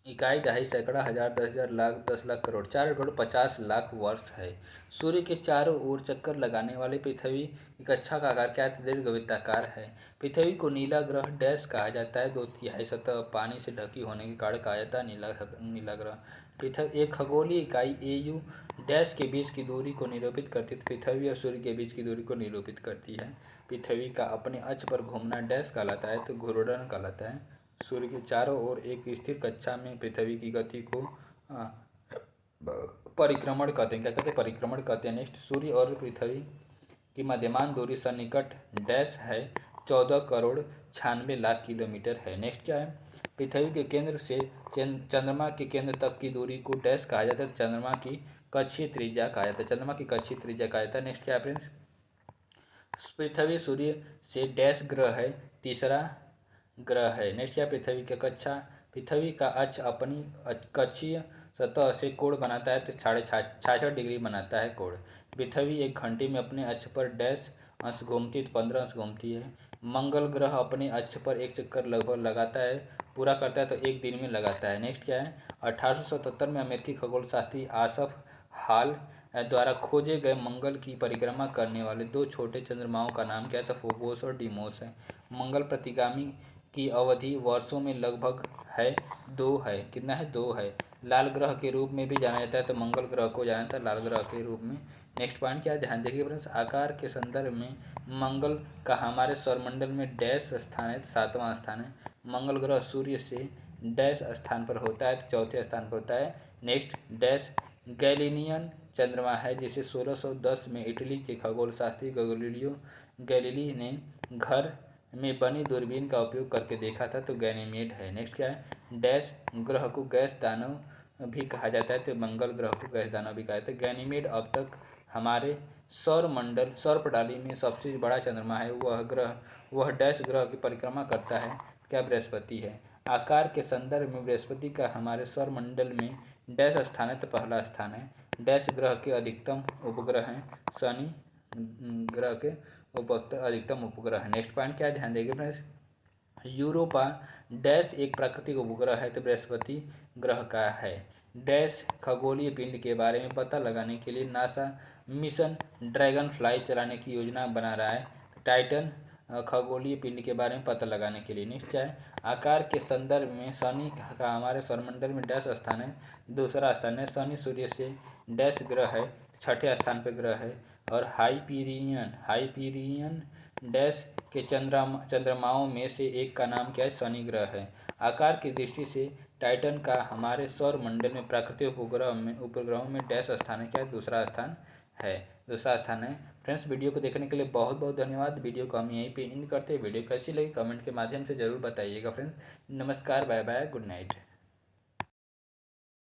इकाई, दहाई, सैकड़ा, हजार, 10,000, लाख, 10 लाख, करोड़, 4,50,00,000 वर्ष है। सूर्य के चारों ओर चक्कर लगाने वाले पृथ्वी की कक्षा का आकार क्या है, दीर्घवृत्ताकार है। पृथ्वी को नीला ग्रह डैश कहा जाता है, 2/3 सतह पानी से ढकी होने के कारण कहा जाता है नीला ग्रह। पृथ्वी एक खगोलीय इकाई एयू डैश के बीच की दूरी को निरूपित करती है। पृथ्वी और सूर्य के बीच की दूरी को निरूपित करती है। पृथ्वी का अपने अक्ष पर घूमना डैश कहलाता है तो घूर्णन कहलाता है। सूर्य के चारों ओर एक स्थिर कक्षा में पृथ्वी की गति को परिक्रमण कहते हैं। क्या कहते हैं, परिक्रमण कहते हैं। नेक्स्ट, सूर्य और पृथ्वी की मध्यमान दूरी सन्निकट डैश है, 14,96,00,000 किलोमीटर है। नेक्स्ट क्या है, पृथ्वी के केंद्र से चंद्रमा के केंद्र तक की दूरी को डैश कहा जाता है, चंद्रमा की कक्षीय त्रिज्या कहा जाता है। चंद्रमा की कक्षीय त्रिज्या कहा जाता है। नेक्स्ट क्या है फ्रेंड्स, पृथ्वी सूर्य से डैश ग्रह है, तीसरा ग्रह है। नेक्स्ट क्या, पृथ्वी का कक्षा, पृथ्वी का अक्ष अपनी कक्षीय सतह से कोण बनाता है तो 66.5 डिग्री बनाता है कोण। पृथ्वी एक घंटे में अपने अक्ष पर डैश अंश घूमती है तो 15 अंश घूमती है। मंगल ग्रह अपने अक्ष पर एक चक्कर लगभग लगाता है, पूरा करता है तो एक दिन में लगाता है। नेक्स्ट क्या है, 1877 में अमेरिकी खगोलशास्त्री आसफ हाल द्वारा खोजे गए मंगल की परिक्रमा करने वाले 2 छोटे चंद्रमाओं का नाम क्या था, फोबोस और डीमोस है। मंगल प्रतिगामी की अवधि वर्षों में लगभग है 2 है। कितना है, 2 है। लाल ग्रह के रूप में भी जाना जाता है तो मंगल ग्रह को जाना जाता है लाल ग्रह के रूप में। नेक्स्ट पॉइंट क्या है, ध्यान देखिए फ्रेंड्स। आकार के संदर्भ में मंगल का हमारे सौरमंडल में डैश स्थान है, 7वां स्थान है। मंगल ग्रह सूर्य से डैश स्थान पर होता है तो चौथे स्थान पर होता है। नेक्स्ट, डैश गैलीलियन चंद्रमा है जिसे 1610 में इटली के खगोलशास्त्री गैलीलियो गैलीली ने घर में बनी दूरबीन का उपयोग करके देखा था तो गैनीमेड है। नेक्स्ट क्या है, डैश ग्रह को गैस दानव भी कहा जाता है तो मंगल ग्रह को गैस दानव भी कहा जाता है। गैनीमेड अब तक हमारे सौर प्रणाली में सबसे बड़ा चंद्रमा है। वह डैश ग्रह की परिक्रमा करता है, क्या बृहस्पति है। आकार के संदर्भ में बृहस्पति का हमारे सौरमंडल में डैश स्थान है तो पहला स्थान है। डैश ग्रह के अधिकतम उपग्रह हैं, शनि ग्रह के अधिकतम उपग्रह है। नेक्स्ट पॉइंट क्या है, ध्यान देंगे फ्रेंड्स। यूरोपा डैश एक प्राकृतिक उपग्रह है तो बृहस्पति ग्रह का है। डैश खगोलीय पिंड के बारे में पता लगाने के लिए नासा मिशन ड्रैगन फ्लाई चलाने की योजना बना रहा है। टाइटन खगोलीय पिंड के बारे में पता लगाने के लिए। निश्चय आकार के संदर्भ में शनि का हमारे सौरमंडल में डैश स्थान है, दूसरा स्थान है। शनि सूर्य से डैश ग्रह है, छठे स्थान पर ग्रह है। और हाइपीरियन डैश के चंद्रमाओं में से एक का नाम क्या है? शनि ग्रह है। आकार की दृष्टि से टाइटन का हमारे सौर मंडल में प्राकृतिक उपग्रहों में डैश स्थान है क्या? दूसरा स्थान है, दूसरा स्थान है। फ्रेंड्स, वीडियो को देखने के लिए बहुत बहुत धन्यवाद। वीडियो को हम यहीं पे एंड करते हैं। वीडियो कैसी लगी कमेंट के माध्यम से ज़रूर बताइएगा फ्रेंड्स। नमस्कार, बाय बाय, गुड नाइट।